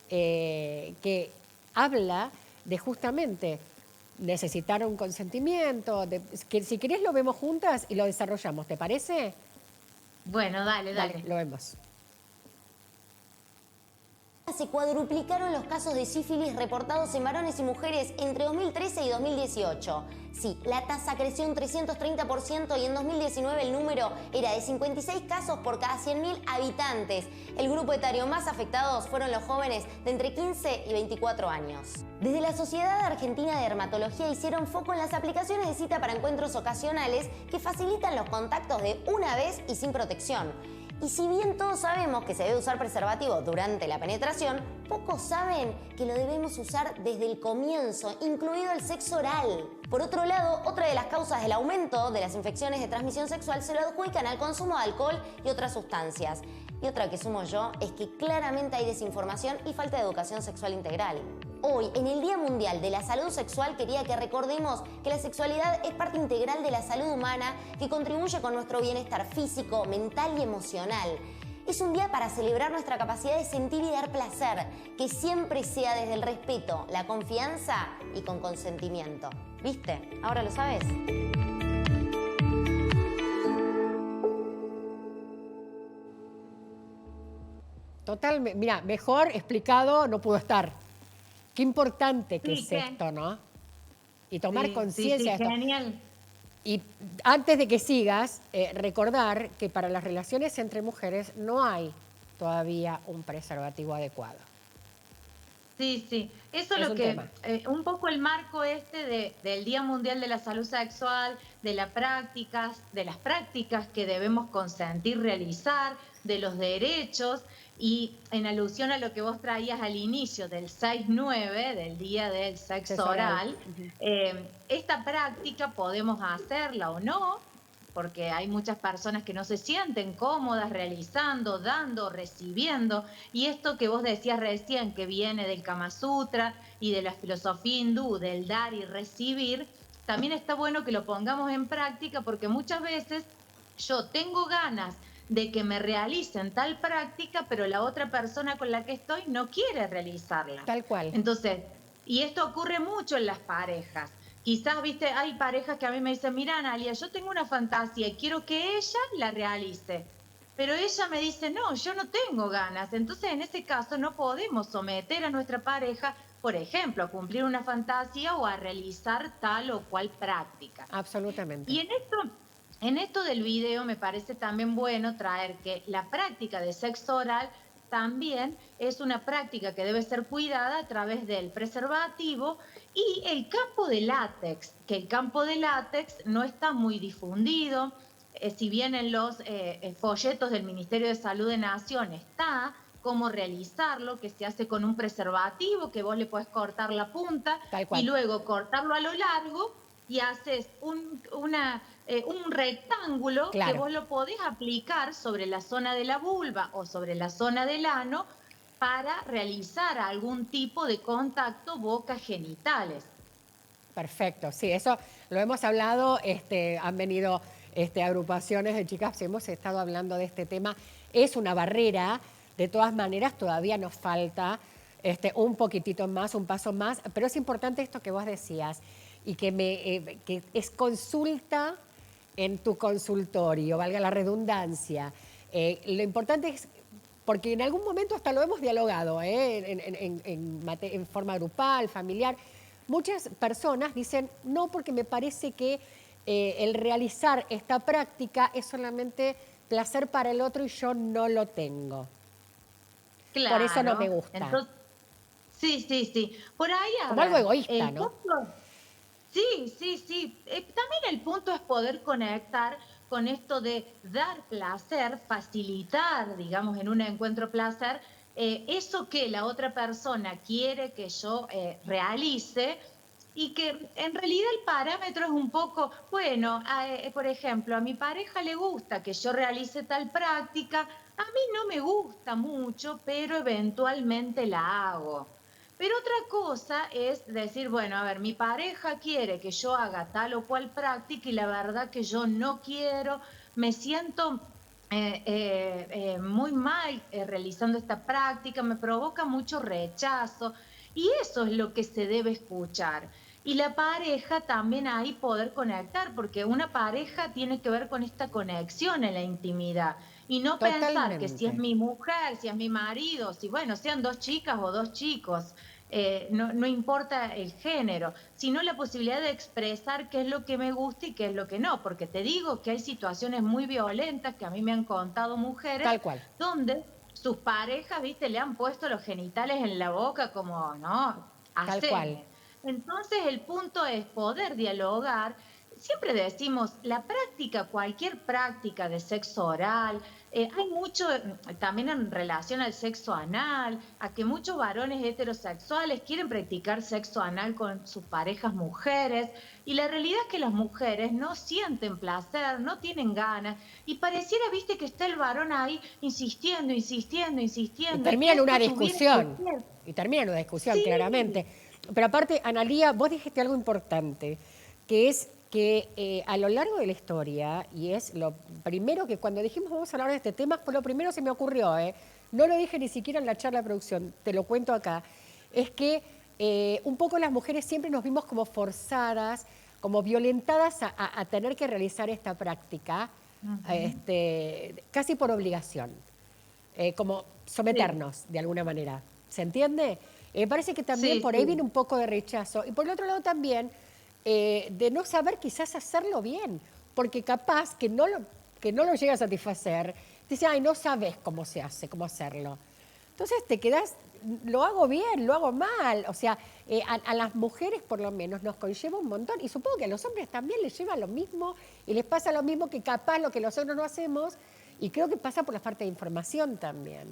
que habla de justamente necesitar un consentimiento, que si querés lo vemos juntas y lo desarrollamos, ¿te parece? Bueno, dale. Lo vemos. Se cuadruplicaron los casos de sífilis reportados en varones y mujeres entre 2013 y 2018. Sí, la tasa creció un 330% y en 2019 el número era de 56 casos por cada 100.000 habitantes. El grupo etario más afectados fueron los jóvenes de entre 15 y 24 años. Desde la Sociedad Argentina de Dermatología hicieron foco en las aplicaciones de cita para encuentros ocasionales que facilitan los contactos de una vez y sin protección. Y si bien todos sabemos que se debe usar preservativo durante la penetración, pocos saben que lo debemos usar desde el comienzo, incluido el sexo oral. Por otro lado, otra de las causas del aumento de las infecciones de transmisión sexual se lo adjudican al consumo de alcohol y otras sustancias. Y otra que sumo yo es que claramente hay desinformación y falta de educación sexual integral. Hoy, en el Día Mundial de la Salud Sexual, quería que recordemos que la sexualidad es parte integral de la salud humana que contribuye con nuestro bienestar físico, mental y emocional. Es un día para celebrar nuestra capacidad de sentir y dar placer, que siempre sea desde el respeto, la confianza y con consentimiento. ¿Viste? ¿Ahora lo sabes? Totalmente, mira, mejor explicado no pudo estar. Qué importante que Sí, es esto, ¿no? Y tomar conciencia de esto. Genial. Y antes de que sigas, recordar que para las relaciones entre mujeres no hay todavía un preservativo adecuado. Sí. Eso es Es lo un que, tema. un poco el marco del Día Mundial de la Salud Sexual, de las prácticas que debemos consentir realizar, de los derechos, y en alusión a lo que vos traías al inicio del 6/9, del Día del Sexo Oral, esta práctica podemos hacerla o no, porque hay muchas personas que no se sienten cómodas realizando, dando, recibiendo, y esto que vos decías recién, que viene del Kama Sutra y de la filosofía hindú, del dar y recibir, también está bueno que lo pongamos en práctica, porque muchas veces yo tengo ganas de que me realicen tal práctica, pero la otra persona con la que estoy no quiere realizarla. Tal cual. Entonces, y esto ocurre mucho en las parejas. Quizás, viste, hay parejas que a mí me dicen, mira, Analia, yo tengo una fantasía y quiero que ella la realice. Pero ella me dice, no, yo no tengo ganas. Entonces, en ese caso, no podemos someter a nuestra pareja, por ejemplo, a cumplir una fantasía o a realizar tal o cual práctica. Absolutamente. Y en esto del video me parece también bueno traer que la práctica de sexo oral también es una práctica que debe ser cuidada a través del preservativo y el campo de látex, que el campo de látex no está muy difundido, si bien en los folletos del Ministerio de Salud de Nación está cómo realizarlo, que se hace con un preservativo, que vos le podés cortar la punta Tal cual. y luego cortarlo a lo largo y haces un rectángulo Claro. que vos lo podés aplicar sobre la zona de la vulva o sobre la zona del ano para realizar algún tipo de contacto boca-genitales. Perfecto, sí, eso lo hemos hablado, han venido agrupaciones de chicas, hemos estado hablando de este tema. Es una barrera, de todas maneras todavía nos falta un poquitito más, un paso más, pero es importante esto que vos decías y que es consulta en tu consultorio, valga la redundancia. Lo importante es, porque en algún momento hasta lo hemos dialogado, en forma grupal, familiar. Muchas personas dicen, no, porque me parece que el realizar esta práctica es solamente placer para el otro y yo no lo tengo. Claro. Por eso no me gusta. Entonces, sí. Por ahí, como algo egoísta, ¿no? Sí. También el punto es poder conectar con esto de dar placer, facilitar, digamos, en un encuentro placer, eso que la otra persona quiere que yo realice y que en realidad el parámetro es un poco, bueno, por ejemplo, a mi pareja le gusta que yo realice tal práctica, a mí no me gusta mucho, pero eventualmente la hago. Pero otra cosa es decir, bueno, a ver, mi pareja quiere que yo haga tal o cual práctica y la verdad que yo no quiero, me siento muy mal realizando esta práctica, me provoca mucho rechazo y eso es lo que se debe escuchar. Y la pareja también ahí poder conectar, porque una pareja tiene que ver con esta conexión en la intimidad. Y no pensar que si es mi mujer, si es mi marido, si bueno, sean dos chicas o dos chicos, no importa el género, sino la posibilidad de expresar qué es lo que me gusta y qué es lo que no, porque te digo que hay situaciones muy violentas que a mí me han contado mujeres, Tal cual. donde sus parejas, viste, le han puesto los genitales en la boca como, ¿no? Tal cual. Entonces el punto es poder dialogar. Siempre decimos, la práctica, cualquier práctica de sexo oral, hay mucho también en relación al sexo anal, a que muchos varones heterosexuales quieren practicar sexo anal con sus parejas mujeres, y la realidad es que las mujeres no sienten placer, no tienen ganas, y pareciera, viste, que está el varón ahí insistiendo. Y termina en una discusión. Sí. Claramente. Pero aparte, Analía, vos dijiste algo importante, que es que a lo largo de la historia, y es lo primero que cuando dijimos vamos a hablar de este tema, fue lo primero que se me ocurrió, no lo dije ni siquiera en la charla de producción, te lo cuento acá, es que un poco las mujeres siempre nos vimos como forzadas, como violentadas a tener que realizar esta práctica, casi por obligación, como someternos de alguna manera, ¿se entiende? Parece que también por ahí viene un poco de rechazo, y por el otro lado también, de no saber quizás hacerlo bien, porque capaz que no lo llega a satisfacer, dice, ay, no sabes cómo se hace, cómo hacerlo. Entonces te quedás, lo hago bien, lo hago mal, o sea, a las mujeres por lo menos nos conlleva un montón, y supongo que a los hombres también les lleva lo mismo, y les pasa lo mismo que capaz lo que los otros no hacemos, y creo que pasa por la falta de información también.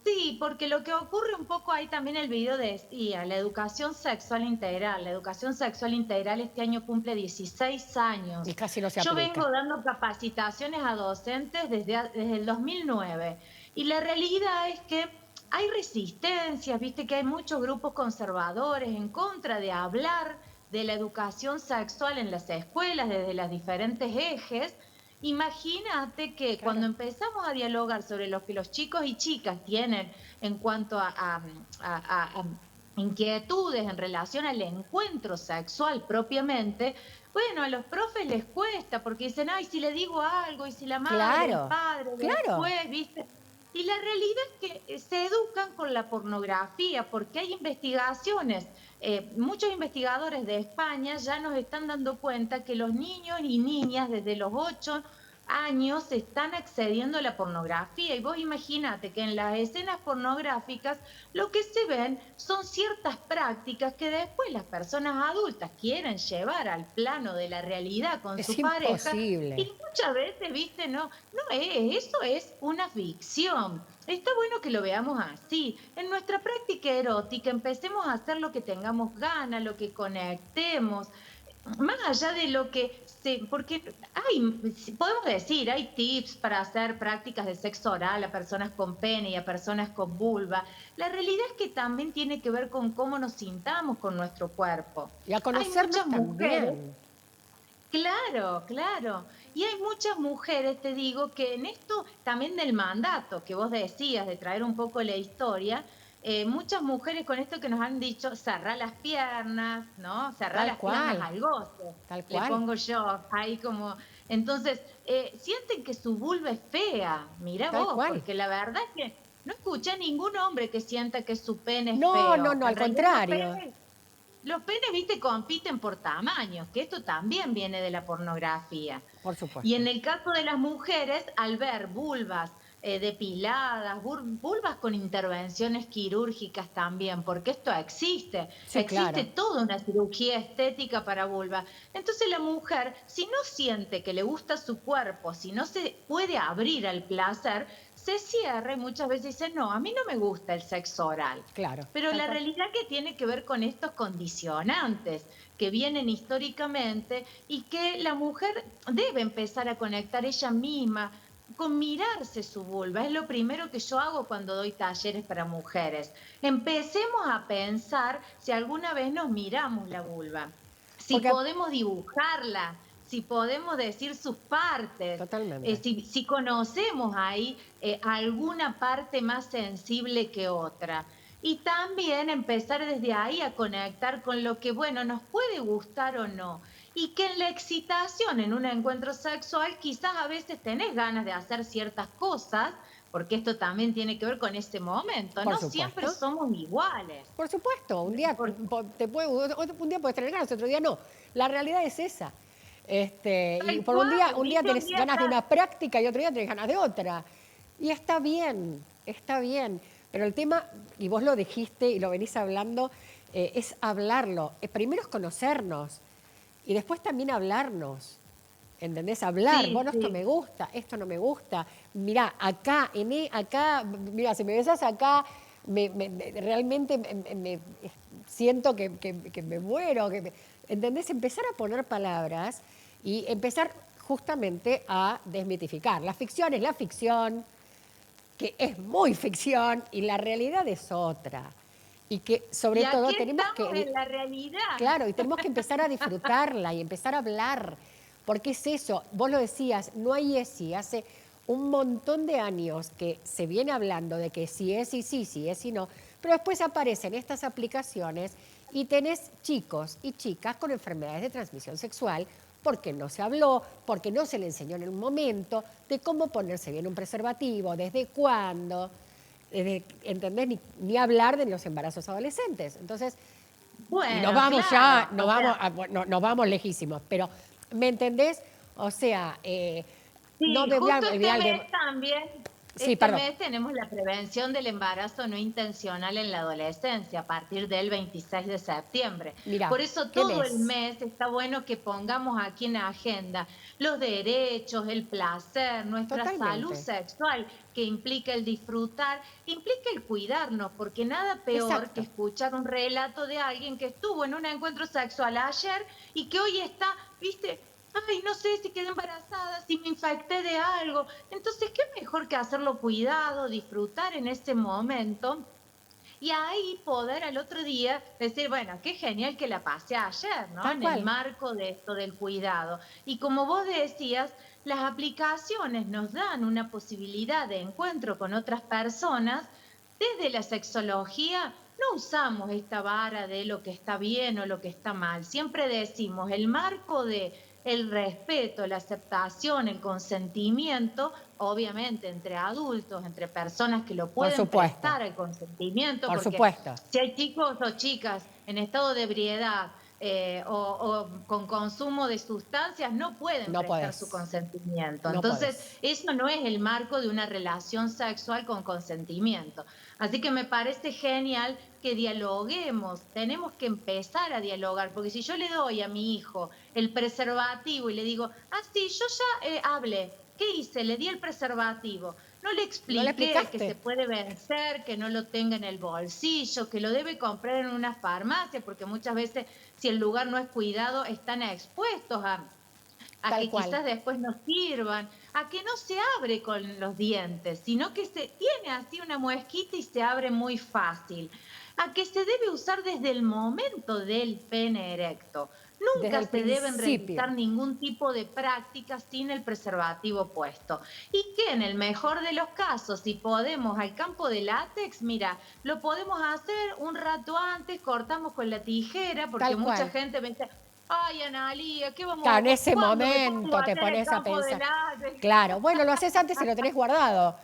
Sí, porque lo que ocurre un poco ahí también el video decía, la educación sexual integral. La educación sexual integral este año cumple 16 años. Y casi no se Yo aplica. vengo dando capacitaciones a docentes desde el 2009 y la realidad es que hay resistencias, viste que hay muchos grupos conservadores en contra de hablar de la educación sexual en las escuelas desde los diferentes ejes. Imagínate que Claro. cuando empezamos a dialogar sobre lo que los chicos y chicas tienen en cuanto a inquietudes en relación al encuentro sexual propiamente, bueno, a los profes les cuesta porque dicen, ay, si le digo algo, y si la madre, Claro, el padre, claro. después, ¿viste? Y la realidad es que se educan con la pornografía porque hay investigaciones, muchos investigadores de España ya nos están dando cuenta que los niños y niñas desde los 8 años están accediendo a la pornografía y vos imagínate que en las escenas pornográficas lo que se ven son ciertas prácticas que después las personas adultas quieren llevar al plano de la realidad con Es su pareja imposible. y muchas veces, viste, no es, eso es una ficción. Está bueno que lo veamos así. En nuestra práctica erótica empecemos a hacer lo que tengamos ganas, lo que conectemos, más allá de lo que porque podemos decir, hay tips para hacer prácticas de sexo oral a personas con pene y a personas con vulva. La realidad es que también tiene que ver con cómo nos sintamos con nuestro cuerpo. Y a Hay conocernos muchas mujeres, también. claro, claro. Y hay muchas mujeres, te digo, que en esto también del mandato que vos decías, de traer un poco la historia, muchas mujeres con esto que nos han dicho, cerrar las piernas, ¿no? Cerrar Tal las cual. piernas al goce. Tal Le cual. pongo yo ahí como... Entonces, sienten que su vulva es fea. Mirá Tal vos, cual. porque la verdad es que no escuché a ningún hombre que sienta que su pene es No, feo. no, al En realidad, contrario. los penes, viste, compiten por tamaños, que esto también viene de la pornografía. Por supuesto. Y en el caso de las mujeres, al ver vulvas depiladas, vulvas con intervenciones quirúrgicas también, porque esto existe. Sí, Existe claro. toda una cirugía estética para vulva. Entonces la mujer, si no siente que le gusta su cuerpo, si no se puede abrir al placer, se cierra y muchas veces dice, no, a mí no me gusta el sexo oral. Claro. Pero Tal la cual. realidad que tiene que ver con estos condicionantes que vienen históricamente y que la mujer debe empezar a conectar ella misma con mirarse su vulva. Es lo primero que yo hago cuando doy talleres para mujeres. Empecemos a pensar si alguna vez nos miramos la vulva, si Porque- podemos dibujarla, si podemos decir sus partes, Totalmente. si conocemos ahí alguna parte más sensible que otra. Y también empezar desde ahí a conectar con lo que, bueno, nos puede gustar o no. Y que en la excitación, en un encuentro sexual, quizás a veces tenés ganas de hacer ciertas cosas, porque esto también tiene que ver con ese momento. Por No supuesto. siempre somos iguales. Por supuesto, un día un día puedes tener ganas, otro día no. La realidad es esa. Y Tal por un día cual, tenés ¿viste? ganas de una práctica y otro día tenés ganas de otra. Y está bien, está bien. Pero el tema, y vos lo dijiste y lo venís hablando, es hablarlo. Primero es conocernos y después también hablarnos. ¿Entendés? Hablar, Sí, bueno, esto sí. me gusta, esto no me gusta. Mirá, acá, mira, si me besás acá, realmente me siento que me muero. ¿Entendés? Empezar a poner palabras y empezar justamente a desmitificar. La ficción es la ficción, que es muy ficción, y la realidad es otra. Y que sobre Y todo aquí tenemos estamos que... en la realidad. Claro, y tenemos que empezar a disfrutarla y empezar a hablar, porque es eso, vos lo decías, no hay ESI, hace un montón de años que se viene hablando de que si es y sí, si es y no, pero después aparecen estas aplicaciones y tenés chicos y chicas con enfermedades de transmisión sexual porque no se habló, porque no se le enseñó en un momento de cómo ponerse bien un preservativo, desde cuándo, ¿entendés? Ni hablar de los embarazos adolescentes. Entonces, Bueno, nos vamos claro, ya, nos vamos lejísimos, pero ¿me entendés? O sea, sí, no me voy a justo olvidar este de... mes también Sí, este perdón. mes tenemos la prevención del embarazo no intencional en la adolescencia a partir del 26 de septiembre. Mira, Por eso ¿qué todo el mes? mes está bueno que pongamos aquí en la agenda los derechos, el placer, nuestra salud Totalmente. sexual, que implica el disfrutar, implica el cuidarnos, porque nada peor que Exacto. escuchar un relato de alguien que estuvo en un encuentro sexual ayer y que hoy está, viste, ay, no sé si quedé embarazada, si me infecté de algo. Entonces, ¿qué mejor que hacerlo cuidado, disfrutar en ese momento? Y ahí poder al otro día decir, bueno, qué genial que la pasé ayer, ¿no? Tal En el cual. marco de esto del cuidado. Y como vos decías, las aplicaciones nos dan una posibilidad de encuentro con otras personas. Desde la sexología no usamos esta vara de lo que está bien o lo que está mal. Siempre decimos, el marco de el respeto, la aceptación, el consentimiento, obviamente entre adultos, entre personas que lo Por pueden supuesto. prestar el consentimiento, Por porque supuesto. si hay chicos o chicas en estado de ebriedad o con consumo de sustancias, no pueden No prestar su podés. consentimiento. No Entonces, podés. eso no es el marco de una relación sexual con consentimiento. Así que me parece genial que dialoguemos, tenemos que empezar a dialogar, porque si yo le doy a mi hijo el preservativo y le digo, ah, sí, yo ya hablé, ¿qué hice? Le di el preservativo. No le ¿No le expliqué que se explicaste? puede vencer, que no lo tenga en el bolsillo, que lo debe comprar en una farmacia, porque muchas veces si el lugar no es cuidado, están expuestos a Tal que cual. quizás después no sirvan, a que no se abre con los dientes, sino que se tiene así una muesquita y se abre muy fácil, a que se debe usar desde el momento del pene erecto. Desde Nunca el se deben principio. realizar ningún tipo de práctica sin el preservativo puesto. Y que en el mejor de los casos, si podemos al campo de látex, mira, lo podemos hacer un rato antes, cortamos con la tijera, porque Tal mucha cual. gente me dice, ay, Analía, ¿qué Claro, en vamos? ese ¿Cuándo me pongo momento a te hacer el pones a campo de pensar. látex? Claro, bueno, lo haces antes y lo tenés guardado.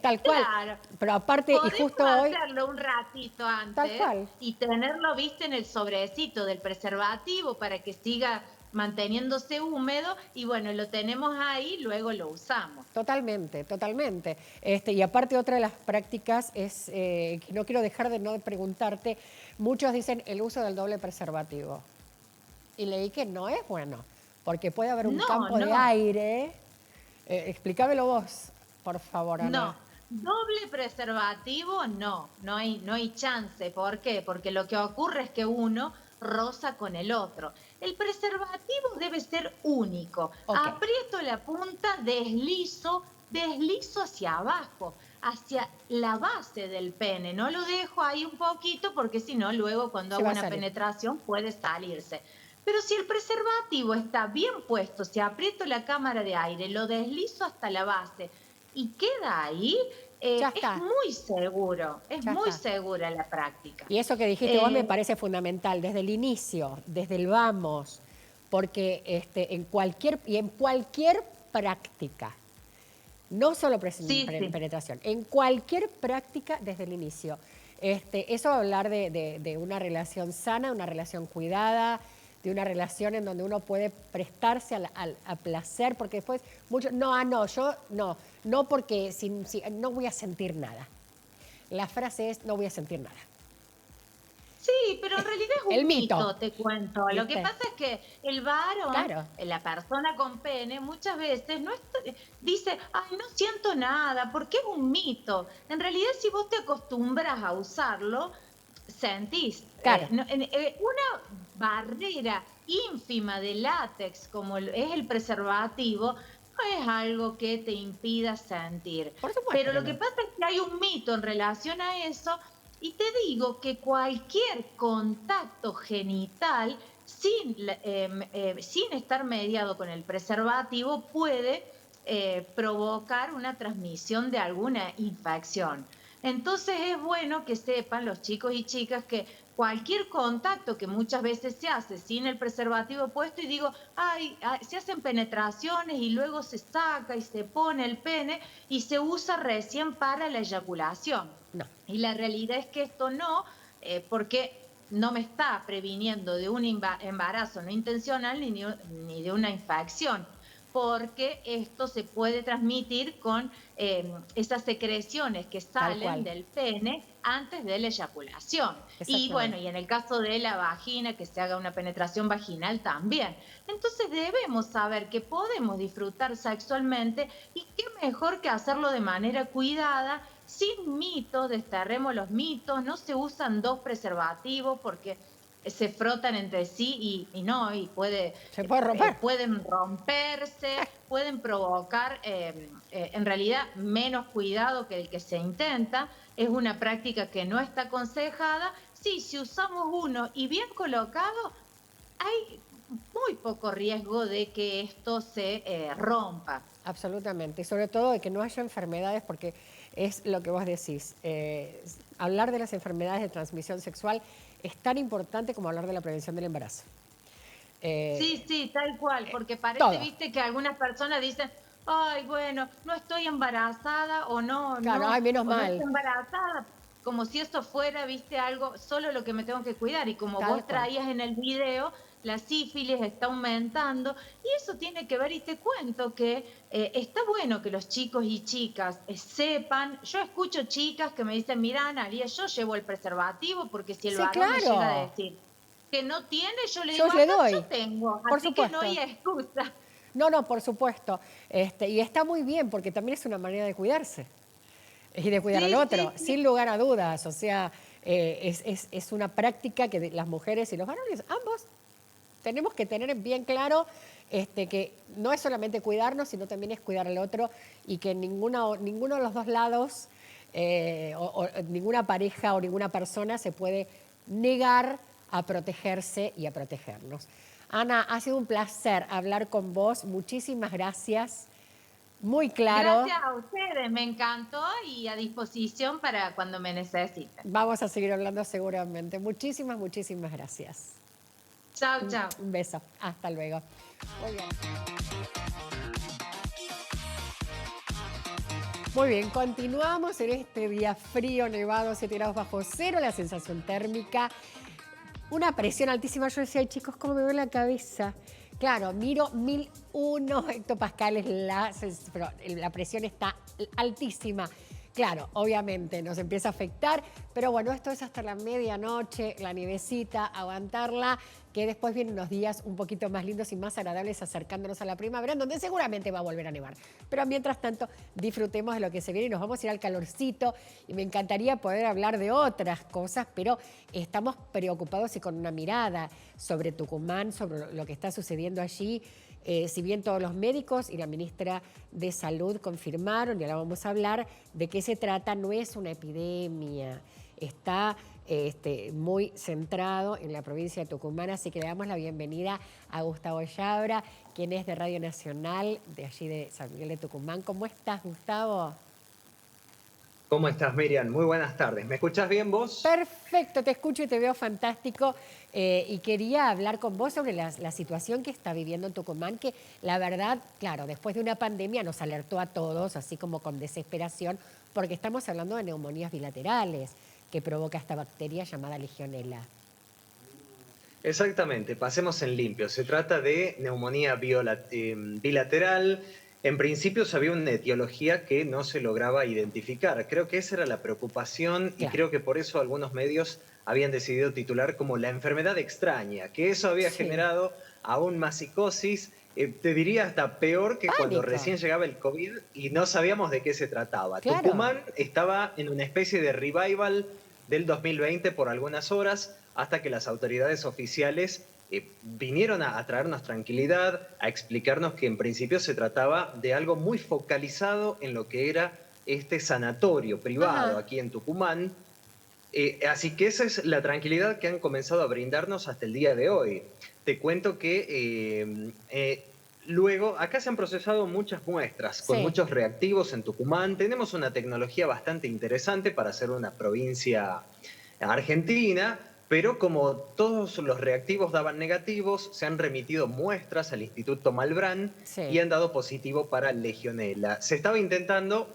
Tal cual. Claro, Pero aparte, y podemos justo hoy, hacerlo un ratito tal antes cual. y tenerlo, viste, en el sobrecito del preservativo para que siga manteniéndose húmedo y bueno, lo tenemos ahí, luego lo usamos. Totalmente, totalmente. Y aparte otra de las prácticas es, que no quiero dejar de no preguntarte, muchos dicen el uso del doble preservativo. Y leí que no es bueno, porque puede haber un No, campo de no. aire. Explícamelo vos, por favor, No, Ana. doble preservativo no hay chance. ¿Por qué? Porque lo que ocurre es que uno roza con el otro. El preservativo debe ser único. Ok, Aprieto la punta, deslizo hacia abajo, hacia la base del pene. No lo dejo ahí un poquito porque si no, luego cuando se hago va a una salir. penetración puede salirse. Pero si el preservativo está bien puesto, si aprieto la cámara de aire, lo deslizo hasta la base y queda ahí, Ya está, es ya muy está. segura la práctica. Y eso que dijiste vos me Eh, parece fundamental, desde el inicio, desde el vamos, porque en cualquier práctica, no solo sí, sí. penetración, en cualquier práctica desde el inicio. Eso va a hablar de una relación sana, una relación cuidada, de una relación en donde uno puede prestarse al placer, porque después muchos, yo no porque no voy a sentir nada. La frase es no voy a sentir nada. Sí, pero en realidad es El un mito, mito, te cuento. Lo que ¿viste? pasa es que el varón, Claro, la persona con pene, muchas veces dice, ay, no siento nada, porque es un mito. En realidad, si vos te acostumbras a usarlo, sentís claro. una barrera ínfima de látex como es el preservativo, no es algo que te impida sentir. Por supuesto Pero que lo que no. pasa es que hay un mito en relación a eso y te digo que cualquier contacto genital sin estar mediado con el preservativo puede provocar una transmisión de alguna infección. Entonces es bueno que sepan los chicos y chicas que cualquier contacto que muchas veces se hace sin el preservativo puesto y digo, ay, se hacen penetraciones y luego se saca y se pone el pene y se usa recién para la eyaculación. No. Y la realidad es que esto no, porque no me está previniendo de un embarazo no intencional ni de una infección. porque esto se puede transmitir con esas secreciones que salen del pene antes de la eyaculación. Y bueno, y en el caso de la vagina, que se haga una penetración vaginal también. Entonces debemos saber que podemos disfrutar sexualmente y qué mejor que hacerlo de manera cuidada, sin mitos, desterremos los mitos, no se usan 2 preservativos porque se frotan entre sí y se puede romper. Pueden romperse, pueden provocar en realidad menos cuidado que el que se intenta. Es una práctica que no está aconsejada. Sí, si usamos uno y bien colocado, hay muy poco riesgo de que esto se rompa. Absolutamente, y sobre todo de que no haya enfermedades, porque es lo que vos decís. Hablar de las enfermedades de transmisión sexual es tan importante como hablar de la prevención del embarazo. Sí, tal cual, porque parece, viste, que algunas personas dicen, ay, bueno, no estoy embarazada o no, claro, ay, menos mal. No estoy embarazada, como si eso fuera, viste, algo, solo lo que me tengo que cuidar. Y como vos traías en el video, la sífilis está aumentando y eso tiene que ver, y te cuento que está bueno que los chicos y chicas sepan. Yo escucho chicas que me dicen, mira, Analia, yo llevo el preservativo porque si el varón me llega a decir que no tiene, yo le digo, yo tengo, así que no hay excusa. No, por supuesto. Y está muy bien porque también es una manera de cuidarse y de cuidar al otro, sin lugar a dudas. O sea, es una práctica que las mujeres y los varones, ambos, tenemos que tener bien claro que no es solamente cuidarnos, sino también es cuidar al otro y que ninguno de los dos lados, o ninguna pareja o ninguna persona se puede negar a protegerse y a protegernos. Ana, ha sido un placer hablar con vos. Muchísimas gracias. Muy claro. Gracias a ustedes, me encantó y a disposición para cuando me necesiten. Vamos a seguir hablando seguramente. Muchísimas gracias. Chao, chao. Un beso. Hasta luego. Muy bien, continuamos en este día frío, nevado, 7 grados bajo cero, la sensación térmica, una presión altísima. Yo decía, ay, chicos, ¿cómo me duele la cabeza? Claro, miro 1001 hectopascales, pero la presión está altísima. Claro, obviamente nos empieza a afectar, pero bueno, esto es hasta la medianoche, la nievecita, aguantarla, que después vienen unos días un poquito más lindos y más agradables acercándonos a la primavera, donde seguramente va a volver a nevar. Pero mientras tanto, disfrutemos de lo que se viene y nos vamos a ir al calorcito. Y me encantaría poder hablar de otras cosas, pero estamos preocupados y con una mirada sobre Tucumán, sobre lo que está sucediendo allí. Si bien todos los médicos y la ministra de Salud confirmaron, y ahora vamos a hablar de qué se trata, no es una epidemia, está muy centrado en la provincia de Tucumán, así que le damos la bienvenida a Gustavo Yabra, quien es de Radio Nacional, de allí de San Miguel de Tucumán. ¿Cómo estás, Gustavo? ¿Cómo estás, Miriam? Muy buenas tardes. ¿Me escuchás bien vos? Perfecto, te escucho y te veo fantástico. Y quería hablar con vos sobre la situación que está viviendo en Tucumán, que la verdad, claro, después de una pandemia nos alertó a todos, así como con desesperación, porque estamos hablando de neumonías bilaterales que provoca esta bacteria llamada Legionela. Exactamente, pasemos en limpio. Se trata de neumonía bilateral. En principio se había una etiología que no se lograba identificar. Creo que esa era la preocupación y creo que por eso algunos medios habían decidido titular como la enfermedad extraña, que eso había generado aún más psicosis, te diría hasta peor que cuando recién llegaba el COVID y no sabíamos de qué se trataba. Tucumán estaba en una especie de revival del 2020 por algunas horas hasta que las autoridades oficiales vinieron a traernos tranquilidad, a explicarnos que en principio se trataba de algo muy focalizado en lo que era este sanatorio privado aquí en Tucumán. Así que esa es la tranquilidad que han comenzado a brindarnos hasta el día de hoy. Te cuento que luego acá se han procesado muchas muestras con muchos reactivos en Tucumán. Tenemos una tecnología bastante interesante para ser una provincia argentina. Pero como todos los reactivos daban negativos, se han remitido muestras al Instituto Malbrán y han dado positivo para Legionela. Se estaba intentando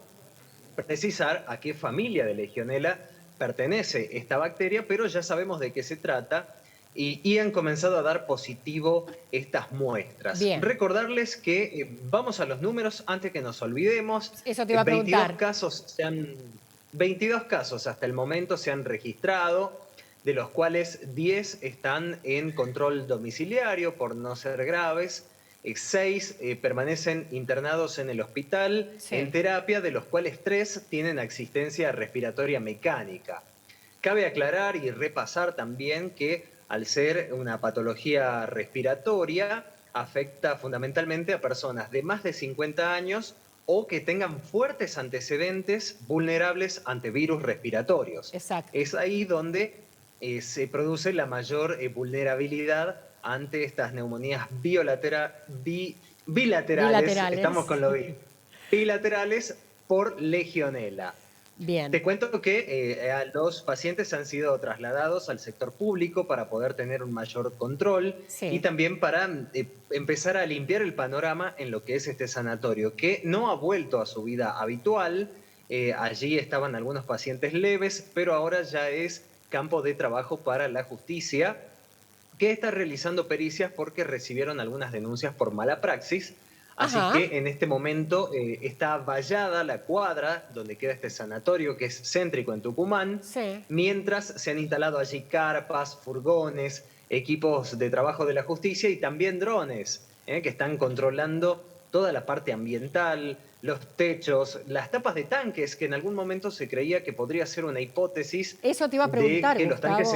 precisar a qué familia de Legionela pertenece esta bacteria, pero ya sabemos de qué se trata. y han comenzado a dar positivo estas muestras. Bien. Recordarles que vamos a los números antes que nos olvidemos. Eso te iba a preguntar. 22 casos hasta el momento se han registrado, de los cuales 10 están en control domiciliario por no ser graves. 6 permanecen internados en el hospital en terapia, de los cuales 3 tienen asistencia respiratoria mecánica. Cabe aclarar y repasar también que al ser una patología respiratoria, afecta fundamentalmente a personas de más de 50 años o que tengan fuertes antecedentes vulnerables ante virus respiratorios. Exacto. Es ahí donde se produce la mayor vulnerabilidad ante estas neumonías bilaterales. Estamos con lo bilaterales por legionela. Bien. Te cuento que los pacientes han sido trasladados al sector público para poder tener un mayor control y también para empezar a limpiar el panorama en lo que es este sanatorio, que no ha vuelto a su vida habitual. Allí estaban algunos pacientes leves, pero ahora ya es campo de trabajo para la justicia, que está realizando pericias porque recibieron algunas denuncias por mala praxis. Así que en este momento está vallada la cuadra donde queda este sanatorio, que es céntrico en Tucumán, mientras se han instalado allí carpas, furgones, equipos de trabajo de la justicia y también drones, que están controlando toda la parte ambiental, los techos, las tapas de tanques, que en algún momento se creía que podría ser una hipótesis. Eso te iba a preguntar, de que los tanques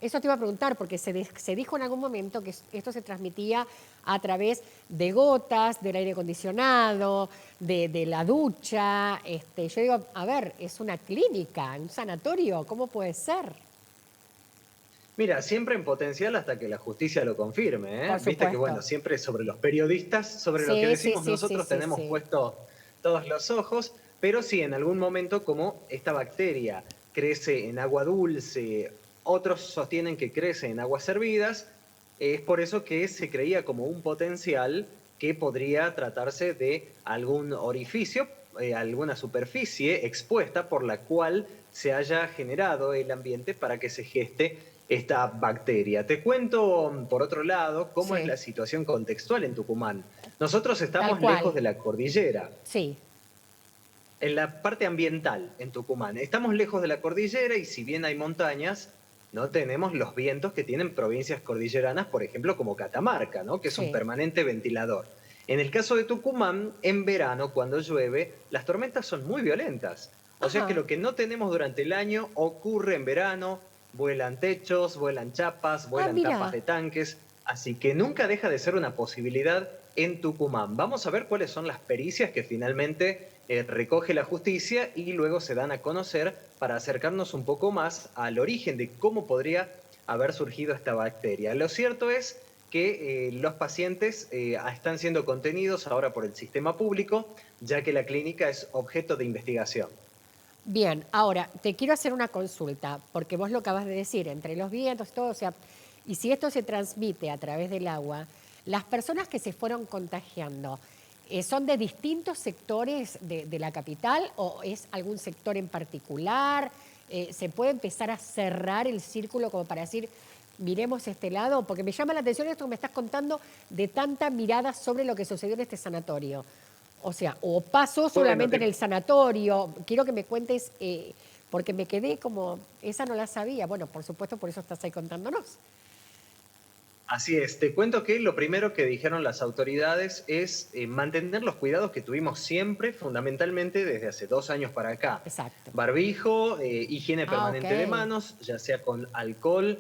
Eso te iba a preguntar, porque se dijo en algún momento que esto se transmitía a través de gotas, del aire acondicionado, de la ducha. Yo digo, a ver, es una clínica, un sanatorio, ¿cómo puede ser? Mira, siempre en potencial hasta que la justicia lo confirme. Viste que, bueno, siempre sobre los periodistas, sobre lo que decimos nosotros tenemos puesto todos los ojos, pero sí, en algún momento, como esta bacteria crece en agua dulce, otros sostienen que crece en aguas hervidas, es por eso que se creía como un potencial que podría tratarse de algún orificio, alguna superficie expuesta por la cual se haya generado el ambiente para que se geste esta bacteria. Te cuento, por otro lado, cómo es la situación contextual en Tucumán. Nosotros estamos lejos de la cordillera. Sí. En la parte ambiental en Tucumán. Estamos lejos de la cordillera y si bien hay montañas, no tenemos los vientos que tienen provincias cordilleranas, por ejemplo, como Catamarca, ¿no? Que es un permanente ventilador. En el caso de Tucumán, en verano, cuando llueve, las tormentas son muy violentas. O sea que lo que no tenemos durante el año ocurre en verano, vuelan techos, vuelan chapas, vuelan tapas de tanques, así que nunca deja de ser una posibilidad en Tucumán. Vamos a ver cuáles son las pericias que finalmente recoge la justicia y luego se dan a conocer para acercarnos un poco más al origen de cómo podría haber surgido esta bacteria. Lo cierto es que los pacientes están siendo contenidos ahora por el sistema público, ya que la clínica es objeto de investigación. Bien, ahora te quiero hacer una consulta, porque vos lo acabas de decir, entre los vientos y todo, o sea, y si esto se transmite a través del agua, las personas que se fueron contagiando, ¿son de distintos sectores de la capital o es algún sector en particular? ¿Se puede empezar a cerrar el círculo como para decir, miremos este lado? Porque me llama la atención esto que me estás contando de tanta mirada sobre lo que sucedió en este sanatorio. O sea, o pasó solamente en el sanatorio. Quiero que me cuentes, porque me quedé como, esa no la sabía. Bueno, por supuesto, por eso estás ahí contándonos. Así es, te cuento que lo primero que dijeron las autoridades es mantener los cuidados que tuvimos siempre, fundamentalmente desde hace 2 años para acá. Exacto. Barbijo, higiene permanente de manos, ya sea con alcohol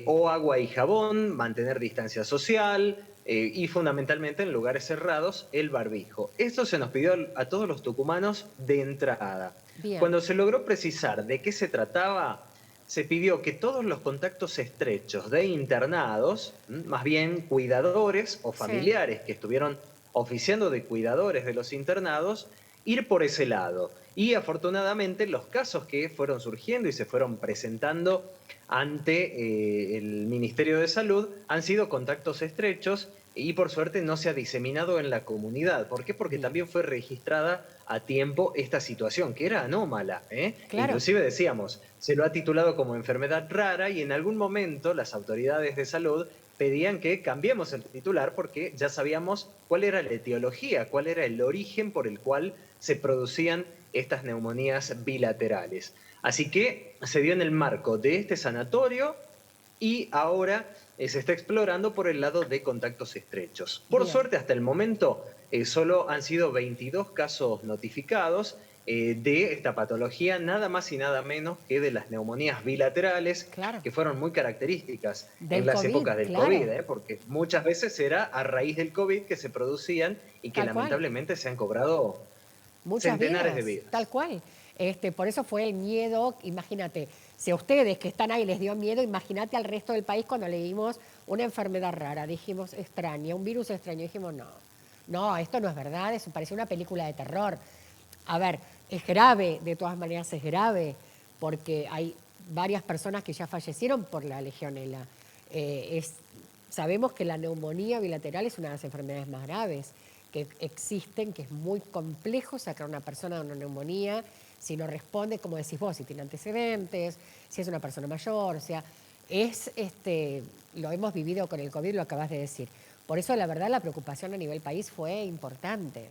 o agua y jabón, mantener distancia social y fundamentalmente en lugares cerrados el barbijo. Esto se nos pidió a todos los tucumanos de entrada. Bien. Cuando se logró precisar de qué se trataba, se pidió que todos los contactos estrechos de internados, más bien cuidadores o familiares que estuvieron oficiando de cuidadores de los internados, ir por ese lado. Y afortunadamente los casos que fueron surgiendo y se fueron presentando ante el Ministerio de Salud han sido contactos estrechos y por suerte no se ha diseminado en la comunidad. ¿Por qué? Porque también fue registrada a tiempo esta situación, que era anómala. Claro. Inclusive decíamos, se lo ha titulado como enfermedad rara y en algún momento las autoridades de salud pedían que cambiemos el titular porque ya sabíamos cuál era la etiología, cuál era el origen por el cual se producían estas neumonías bilaterales. Así que se dio en el marco de este sanatorio y ahora se está explorando por el lado de contactos estrechos. Por suerte, hasta el momento, solo han sido 22 casos notificados de esta patología, nada más y nada menos que de las neumonías bilaterales, que fueron muy características en las épocas del COVID, porque muchas veces era a raíz del COVID que se producían y que lamentablemente se han cobrado muchas centenares vidas, de vidas. Tal cual. Por eso fue el miedo, imagínate, si a ustedes que están ahí les dio miedo, imagínate al resto del país cuando leímos una enfermedad rara, dijimos extraña, un virus extraño, dijimos no, esto no es verdad, eso parece una película de terror. A ver, es grave, de todas maneras es grave, porque hay varias personas que ya fallecieron por la legionela. Sabemos que la neumonía bilateral es una de las enfermedades más graves que existen, que es muy complejo sacar a una persona de una neumonía si no responde, como decís vos, si tiene antecedentes, si es una persona mayor, o sea, lo hemos vivido con el COVID, lo acabas de decir. Por eso, la verdad, la preocupación a nivel país fue importante.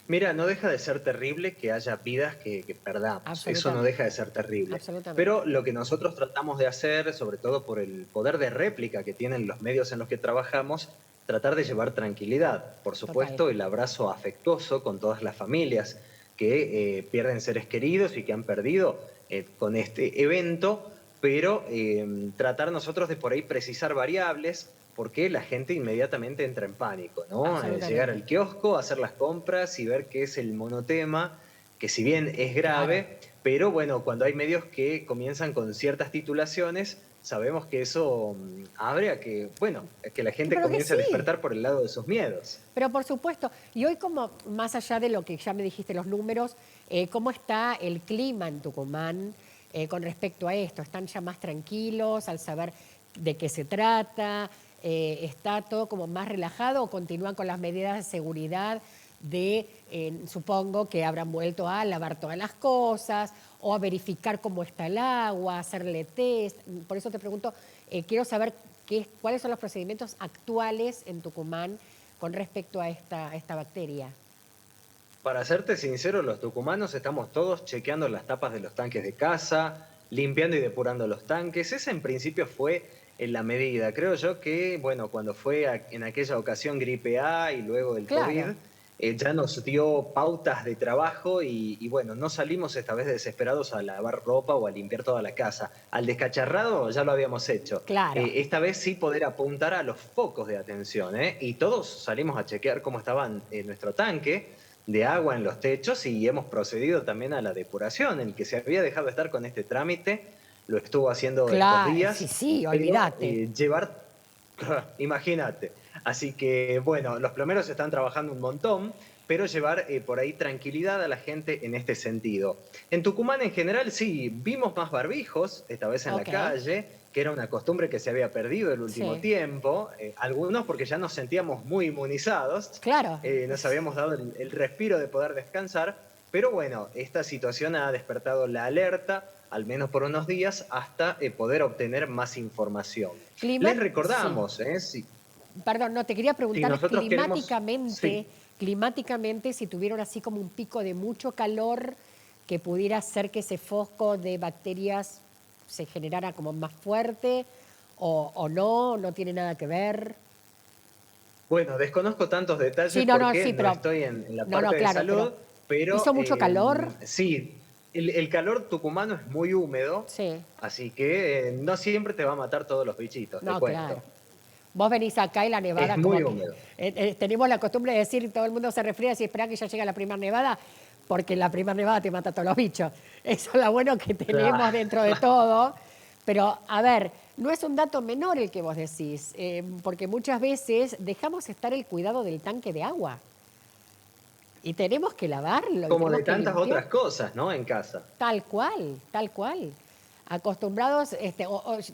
Mira, no deja de ser terrible que haya vidas que perdamos. Eso no deja de ser terrible. Pero lo que nosotros tratamos de hacer, sobre todo por el poder de réplica que tienen los medios en los que trabajamos, tratar de llevar tranquilidad. Por supuesto, el abrazo afectuoso con todas las familias que pierden seres queridos y que han perdido con este evento, pero tratar nosotros de por ahí precisar variables, porque la gente inmediatamente entra en pánico, ¿no? Llegar al kiosco, hacer las compras y ver qué es el monotema, que si bien es grave, pero bueno, cuando hay medios que comienzan con ciertas titulaciones, sabemos que eso abre a que, bueno, que la gente comience a despertar por el lado de sus miedos. Pero por supuesto, y hoy como más allá de lo que ya me dijiste, los números, ¿cómo está el clima en Tucumán con respecto a esto? ¿Están ya más tranquilos al saber de qué se trata? ¿Está todo como más relajado o continúan con las medidas de seguridad de, supongo que habrán vuelto a lavar todas las cosas o a verificar cómo está el agua, hacerle test? Por eso te pregunto, quiero saber cuáles son los procedimientos actuales en Tucumán con respecto a esta bacteria. Para serte sincero, los tucumanos estamos todos chequeando las tapas de los tanques de casa, limpiando y depurando los tanques. Esa en principio fue en la medida. Creo yo que, bueno, cuando fue en aquella ocasión gripe A y luego el COVID, ya nos dio pautas de trabajo y bueno, no salimos esta vez desesperados a lavar ropa o a limpiar toda la casa. Al descacharrado ya lo habíamos hecho. Esta vez sí poder apuntar a los focos de atención, y todos salimos a chequear cómo estaban nuestro tanque de agua en los techos y hemos procedido también a la depuración. El que se había dejado de estar con este trámite lo estuvo haciendo estos días. Sí, olvídate. Imagínate. Así que, bueno, los plomeros están trabajando un montón, pero llevar por ahí tranquilidad a la gente en este sentido. En Tucumán en general sí, vimos más barbijos, esta vez en la calle, que era una costumbre que se había perdido el último tiempo. Algunos porque ya nos sentíamos muy inmunizados. Nos habíamos dado el respiro de poder descansar. Pero bueno, esta situación ha despertado la alerta, al menos por unos días, hasta poder obtener información. Les recordamos, Perdón, no, te quería preguntar climáticamente si tuvieron así como un pico de mucho calor que pudiera hacer que ese fosco de bacterias se generara como más fuerte o no tiene nada que ver. Bueno, desconozco tantos detalles porque no estoy en la parte de salud, pero ¿hizo mucho calor? Sí, el calor tucumano es muy húmedo, así que no siempre te va a matar todos los bichitos, te cuento. Claro. Vos venís acá y la nevada... Es muy húmedo. Tenemos la costumbre de decir, todo el mundo se resfría y espera que ya llegue la primera nevada, porque la primera nevada te mata a todos los bichos. Eso es lo bueno que tenemos dentro de todo. Pero, a ver, no es un dato menor el que vos decís, porque muchas veces dejamos estar el cuidado del tanque de agua. Y tenemos que lavarlo. Como de tantas otras cosas, ¿no? En casa. Tal cual, tal cual. acostumbrados,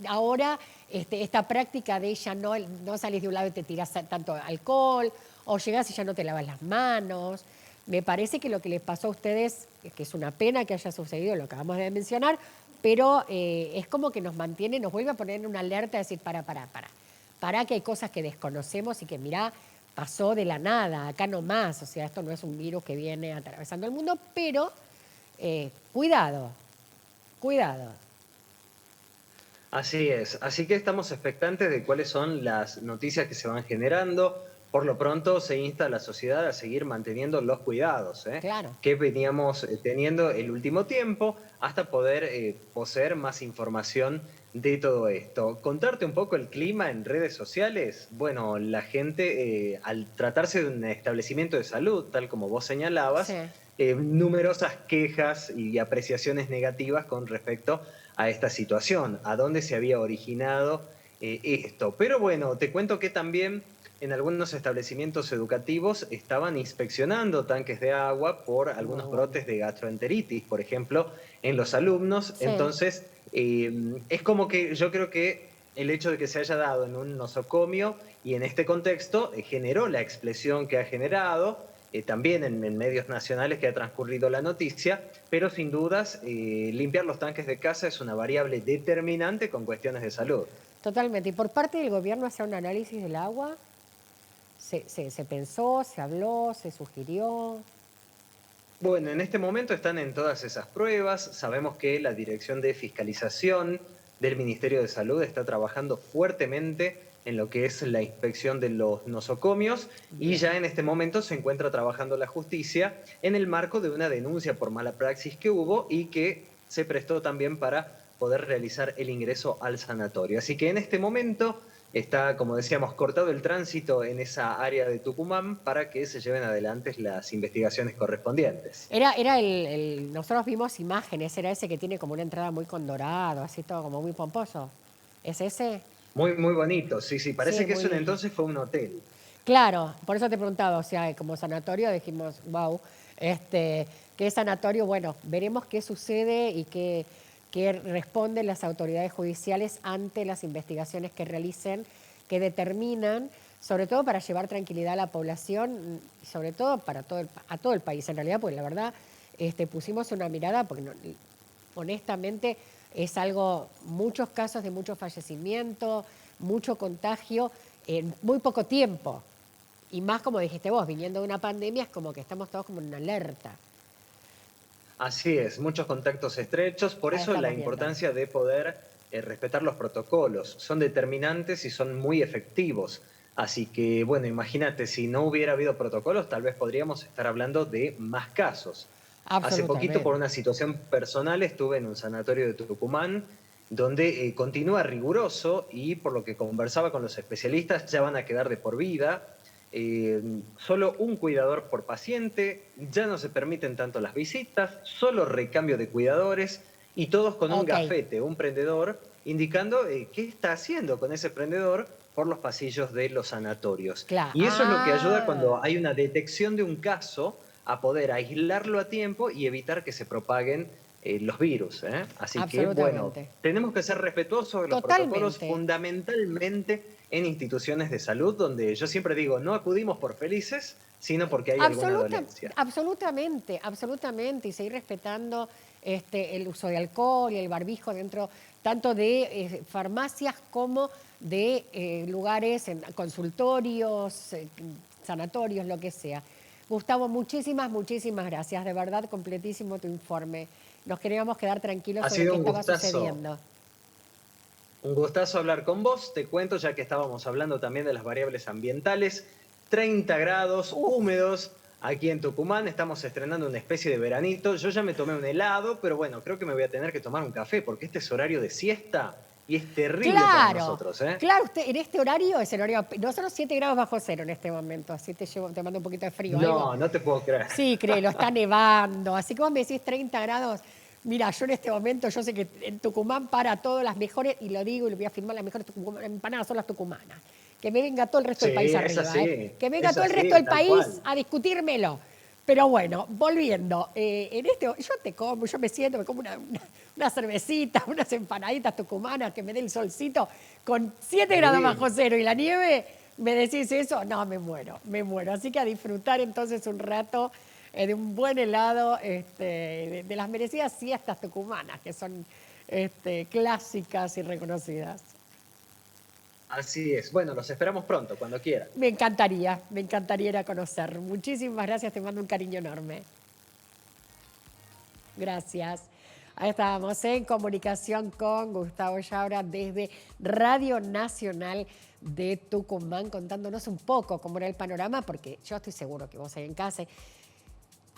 ahora esta práctica de ya no salís de un lado y te tirás tanto alcohol, o llegás y ya no te lavas las manos. Me parece que lo que les pasó a ustedes, que es una pena que haya sucedido, lo acabamos de mencionar, pero es como que nos mantiene, nos vuelve a poner en una alerta de decir, para que hay cosas que desconocemos y que mirá, pasó de la nada, acá nomás, o sea, esto no es un virus que viene atravesando el mundo, pero cuidado. Así es, así que estamos expectantes de cuáles son las noticias que se van generando. Por lo pronto se insta a la sociedad a seguir manteniendo los cuidados Claro. que veníamos teniendo el último tiempo hasta poder poseer más información de todo esto. Contarte un poco el clima en redes sociales. Bueno, la gente, al tratarse de un establecimiento de salud, tal como vos señalabas, Sí. Numerosas quejas y apreciaciones negativas con respecto a esta situación, a dónde se había originado esto. Pero bueno, te cuento que también en algunos establecimientos educativos estaban inspeccionando tanques de agua por algunos brotes de gastroenteritis, por ejemplo, en los alumnos. Sí. Entonces, es como que yo creo que el hecho de que se haya dado en un nosocomio y en este contexto generó la explosión que ha generado, también en medios nacionales que ha transcurrido la noticia, pero sin dudas limpiar los tanques de casa es una variable determinante con cuestiones de salud. Totalmente. ¿Y por parte del gobierno hacer un análisis del agua? ¿Se pensó, se habló, se sugirió? Bueno, en este momento están en todas esas pruebas. Sabemos que la Dirección de Fiscalización del Ministerio de Salud está trabajando fuertemente en lo que es la inspección de los nosocomios y ya en este momento se encuentra trabajando la justicia en el marco de una denuncia por mala praxis que hubo y que se prestó también para poder realizar el ingreso al sanatorio. Así que en este momento está, como decíamos, cortado el tránsito en esa área de Tucumán para que se lleven adelante las investigaciones correspondientes. Nosotros vimos imágenes, era ese que tiene como una entrada muy con dorado, así todo como muy pomposo. ¿Es ese? Muy, muy bonito, sí, parece Sí, que muy eso lindo. entonces fue un hotel. Claro, por eso te preguntaba, o sea, como sanatorio dijimos, wow, que es sanatorio, bueno, veremos qué sucede y qué responden las autoridades judiciales ante las investigaciones que realicen, que determinan, sobre todo para llevar tranquilidad a la población, y sobre todo a todo el país en realidad, porque la verdad pusimos una mirada, porque honestamente es algo, muchos casos de mucho fallecimiento, mucho contagio en muy poco tiempo. Y más, como dijiste vos, viniendo de una pandemia, es como que estamos todos como en una alerta. Así es, muchos contactos estrechos, por Ahí eso la estamos importancia de poder respetar los protocolos. Son determinantes y son muy efectivos. Así que, bueno, imagínate, si no hubiera habido protocolos, tal vez podríamos estar hablando de más casos. Hace poquito, por una situación personal, estuve en un sanatorio de Tucumán, donde continúa riguroso y por lo que conversaba con los especialistas, ya van a quedar de por vida. Solo un cuidador por paciente, ya no se permiten tanto las visitas, solo recambio de cuidadores y todos con un gafete, un prendedor, indicando qué está haciendo con ese prendedor por los pasillos de los sanatorios. Claro. Y eso es lo que ayuda cuando hay una detección de un caso a poder aislarlo a tiempo y evitar que se propaguen los virus. Así que, bueno, tenemos que ser respetuosos de los protocolos, fundamentalmente en instituciones de salud, donde yo siempre digo, no acudimos por felices, sino porque hay alguna dolencia. Absolutamente, y seguir respetando el uso de alcohol y el barbijo dentro tanto de farmacias como de lugares, consultorios, sanatorios, lo que sea. Gustavo, muchísimas gracias, de verdad, completísimo tu informe. Nos queríamos quedar tranquilos sobre qué estaba sucediendo. Un gustazo hablar con vos. Te cuento, ya que estábamos hablando también de las variables ambientales, 30 grados, húmedos aquí en Tucumán. Estamos estrenando una especie de veranito. Yo ya me tomé un helado, pero bueno, creo que me voy a tener que tomar un café porque este es horario de siesta y es terrible para nosotros. Claro, usted en este horario es el horario. Nosotros 7 grados bajo cero en este momento, así te mando un poquito de frío. No, no te puedo creer. Sí, créelo, está nevando. Así que vos me decís 30 grados. Mira, yo en este momento, yo sé que en Tucumán para todas las mejores, y lo digo y lo voy a afirmar, las mejores empanadas son las tucumanas. Que me venga todo el resto del país arriba. Que venga todo el resto del país a discutírmelo. Pero bueno, volviendo, yo me siento, me como una cervecita, unas empanaditas tucumanas que me dé el solcito con 7 grados bajo cero y la nieve, me decís eso, no, me muero. Así que a disfrutar entonces un rato de un buen helado, de las merecidas siestas tucumanas, que son clásicas y reconocidas. Así es. Bueno, los esperamos pronto, cuando quieran. Me encantaría ir a conocer. Muchísimas gracias, te mando un cariño enorme. Gracias. Ahí estábamos en comunicación con Gustavo Yaura desde Radio Nacional de Tucumán, contándonos un poco cómo era el panorama, porque yo estoy seguro que vos ahí en casa,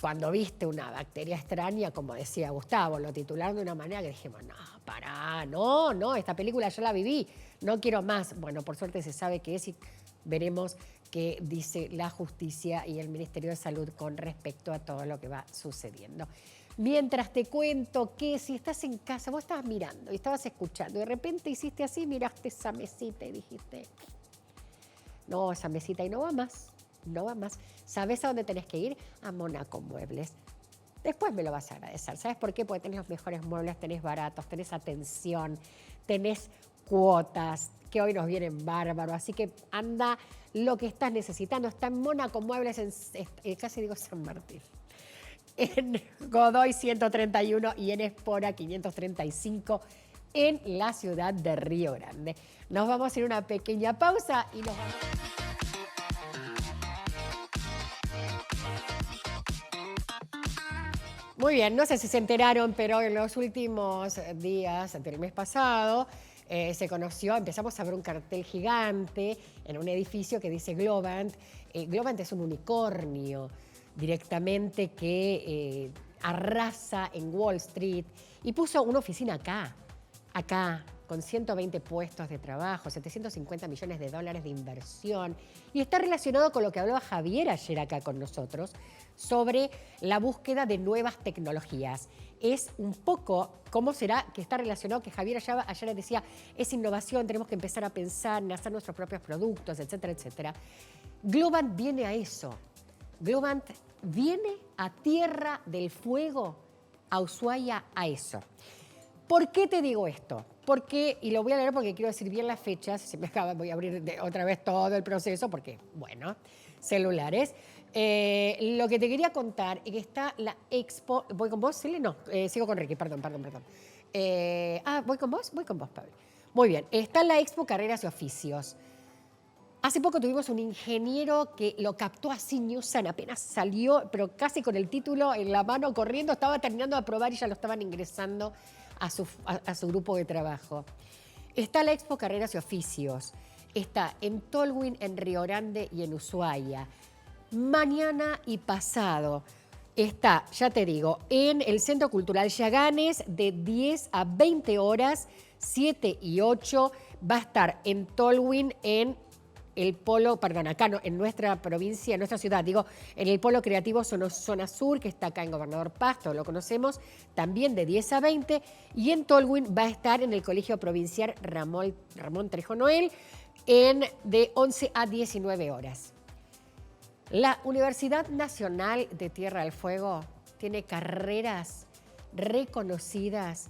cuando viste una bacteria extraña, como decía Gustavo, lo titularon de una manera que dijimos, no, pará, no, esta película yo la viví, no quiero más. Bueno, por suerte se sabe que es y veremos qué dice la justicia y el Ministerio de Salud con respecto a todo lo que va sucediendo. Mientras te cuento que si estás en casa, vos estabas mirando y estabas escuchando, y de repente hiciste así, miraste esa mesita y dijiste, no, esa mesita y no va más. ¿Sabés a dónde tenés que ir? A Mónaco Muebles. Después me lo vas a agradecer. ¿Sabes por qué? Porque tenés los mejores muebles, tenés baratos, tenés atención, tenés cuotas, que hoy nos vienen bárbaros. Así que anda lo que estás necesitando. Está en Mónaco Muebles, casi digo San Martín. En Godoy 131 y en Espora 535 en la ciudad de Río Grande. Nos vamos a ir a una pequeña pausa y nos vamos... Muy bien, no sé si se enteraron, pero en los últimos días del mes pasado se conoció, empezamos a ver un cartel gigante en un edificio que dice Globant. Globant es un unicornio directamente que arrasa en Wall Street y puso una oficina acá, con 120 puestos de trabajo, 750 millones de dólares de inversión. Y está relacionado con lo que hablaba Javier ayer acá con nosotros, sobre la búsqueda de nuevas tecnologías. Es un poco cómo será que está relacionado, que Javier ayer decía, es innovación, tenemos que empezar a pensar en hacer nuestros propios productos, etcétera, etcétera. Globant viene a eso. Globant viene a Tierra del Fuego, a Ushuaia, a eso. ¿Por qué te digo esto? Porque, y lo voy a leer porque quiero decir bien las fechas, se me acaba, voy a abrir otra vez todo el proceso porque, bueno, celulares. Lo que te quería contar es que está la expo... ¿Voy con vos, Cele? No, sigo con Ricky, perdón. ¿Voy con vos, Pablo? Muy bien, está la expo Carreras y Oficios. Hace poco tuvimos un ingeniero que lo captó así, Newsan, apenas salió, pero casi con el título en la mano, corriendo, estaba terminando de aprobar y ya lo estaban ingresando a su grupo de trabajo. Está la expo Carreras y Oficios. Está en Tolwyn, en Río Grande y en Ushuaia. Mañana y pasado está, ya te digo, en el Centro Cultural Yaganes de 10 a 20 horas, 7 y 8. Va a estar en Tolwyn, en el polo, perdón, acá no, en nuestra provincia, en nuestra ciudad, digo, en el polo creativo Zona Sur, que está acá en Gobernador Paz, todos lo conocemos, también de 10 a 20. Y en Tolwyn va a estar en el Colegio Provincial Ramón Trejo Noel, de 11 a 19 horas. La Universidad Nacional de Tierra del Fuego tiene carreras reconocidas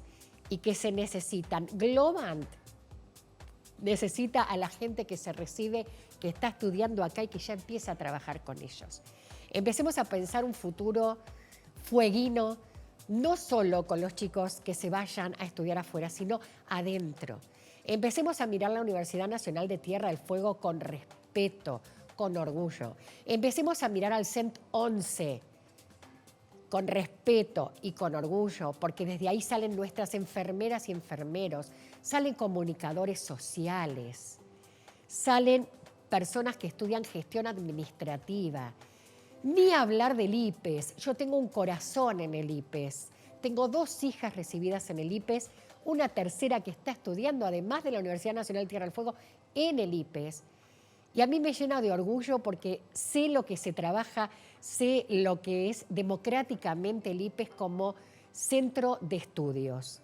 y que se necesitan. Globant necesita a la gente que se recibe, que está estudiando acá y que ya empieza a trabajar con ellos. Empecemos a pensar un futuro fueguino, no solo con los chicos que se vayan a estudiar afuera, sino adentro. Empecemos a mirar la Universidad Nacional de Tierra del Fuego con respeto, con orgullo. Empecemos a mirar al CENT 11 con respeto y con orgullo, porque desde ahí salen nuestras enfermeras y enfermeros, salen comunicadores sociales, salen personas que estudian gestión administrativa. Ni hablar del IPES. Yo tengo un corazón en el IPES. Tengo 2 hijas recibidas en el IPES, una tercera que está estudiando, además de la Universidad Nacional de Tierra del Fuego, en el IPES. Y a mí me llena de orgullo porque sé lo que se trabaja, sé lo que es democráticamente el IPES como centro de estudios.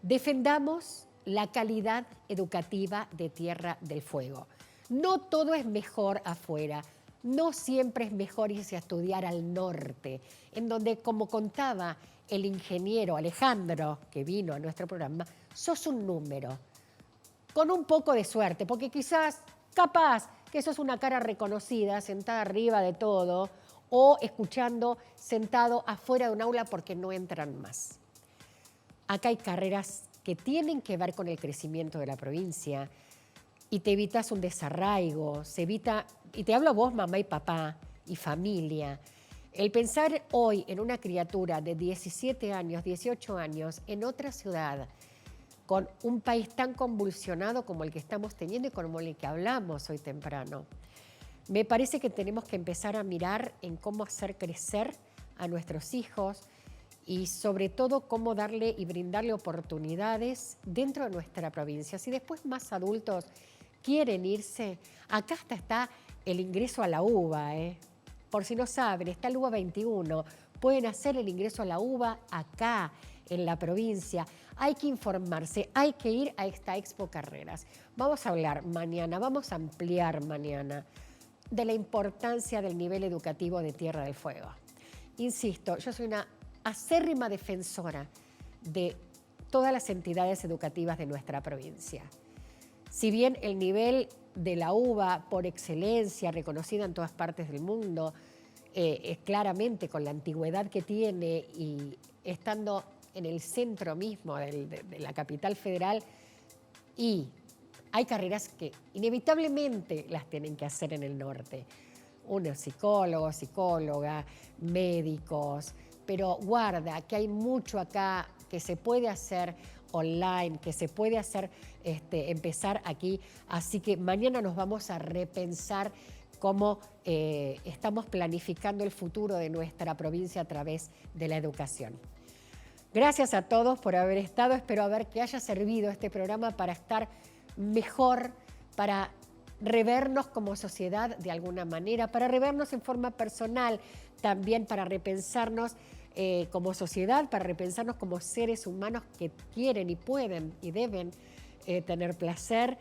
Defendamos la calidad educativa de Tierra del Fuego. No todo es mejor afuera, no siempre es mejor irse a estudiar al norte, en donde, como contaba el ingeniero Alejandro, que vino a nuestro programa, sos un número, con un poco de suerte, porque quizás, capaz, que sos una cara reconocida, sentada arriba de todo, o escuchando sentado afuera de un aula porque no entran más. Acá hay carreras que tienen que ver con el crecimiento de la provincia y te evitas un desarraigo, se evita, y te hablo a vos, mamá y papá, y familia. El pensar hoy en una criatura de 17 años, 18 años, en otra ciudad, con un país tan convulsionado como el que estamos teniendo y como el que hablamos hoy temprano, me parece que tenemos que empezar a mirar en cómo hacer crecer a nuestros hijos y sobre todo cómo darle y brindarle oportunidades dentro de nuestra provincia. Si después más adultos quieren irse, acá hasta está el ingreso a la UBA, por si no saben, está el UBA 21, pueden hacer el ingreso a la UBA acá en la provincia. Hay que informarse, hay que ir a esta Expo Carreras. Vamos a hablar mañana, vamos a ampliar mañana de la importancia del nivel educativo de Tierra del Fuego. Insisto, yo soy una acérrima defensora de todas las entidades educativas de nuestra provincia. Si bien el nivel de la UBA por excelencia, reconocida en todas partes del mundo, es claramente con la antigüedad que tiene y estando en el centro mismo de la capital federal, y hay carreras que inevitablemente las tienen que hacer en el norte. Unos psicólogos, psicólogas, médicos, pero guarda que hay mucho acá que se puede hacer online, que se puede hacer, empezar aquí. Así que mañana nos vamos a repensar cómo estamos planificando el futuro de nuestra provincia a través de la educación. Gracias a todos por haber estado. Espero que haya servido este programa para estar mejor, para revernos como sociedad de alguna manera, para revernos en forma personal, también para repensarnos como sociedad, para repensarnos como seres humanos que quieren y pueden y deben tener placer,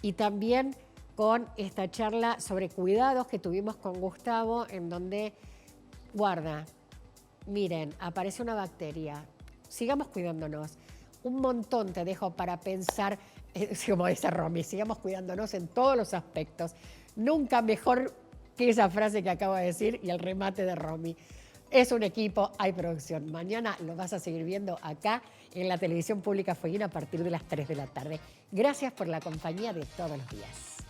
y también con esta charla sobre cuidados que tuvimos con Gustavo, en donde, guarda, miren, aparece una bacteria, sigamos cuidándonos. Un montón te dejo para pensar, como dice Romy, sigamos cuidándonos en todos los aspectos. Nunca mejor que esa frase que acabo de decir y el remate de Romy. Es un equipo, hay producción. Mañana lo vas a seguir viendo acá en la televisión pública Fueguina a partir de las 3 de la tarde. Gracias por la compañía de todos los días.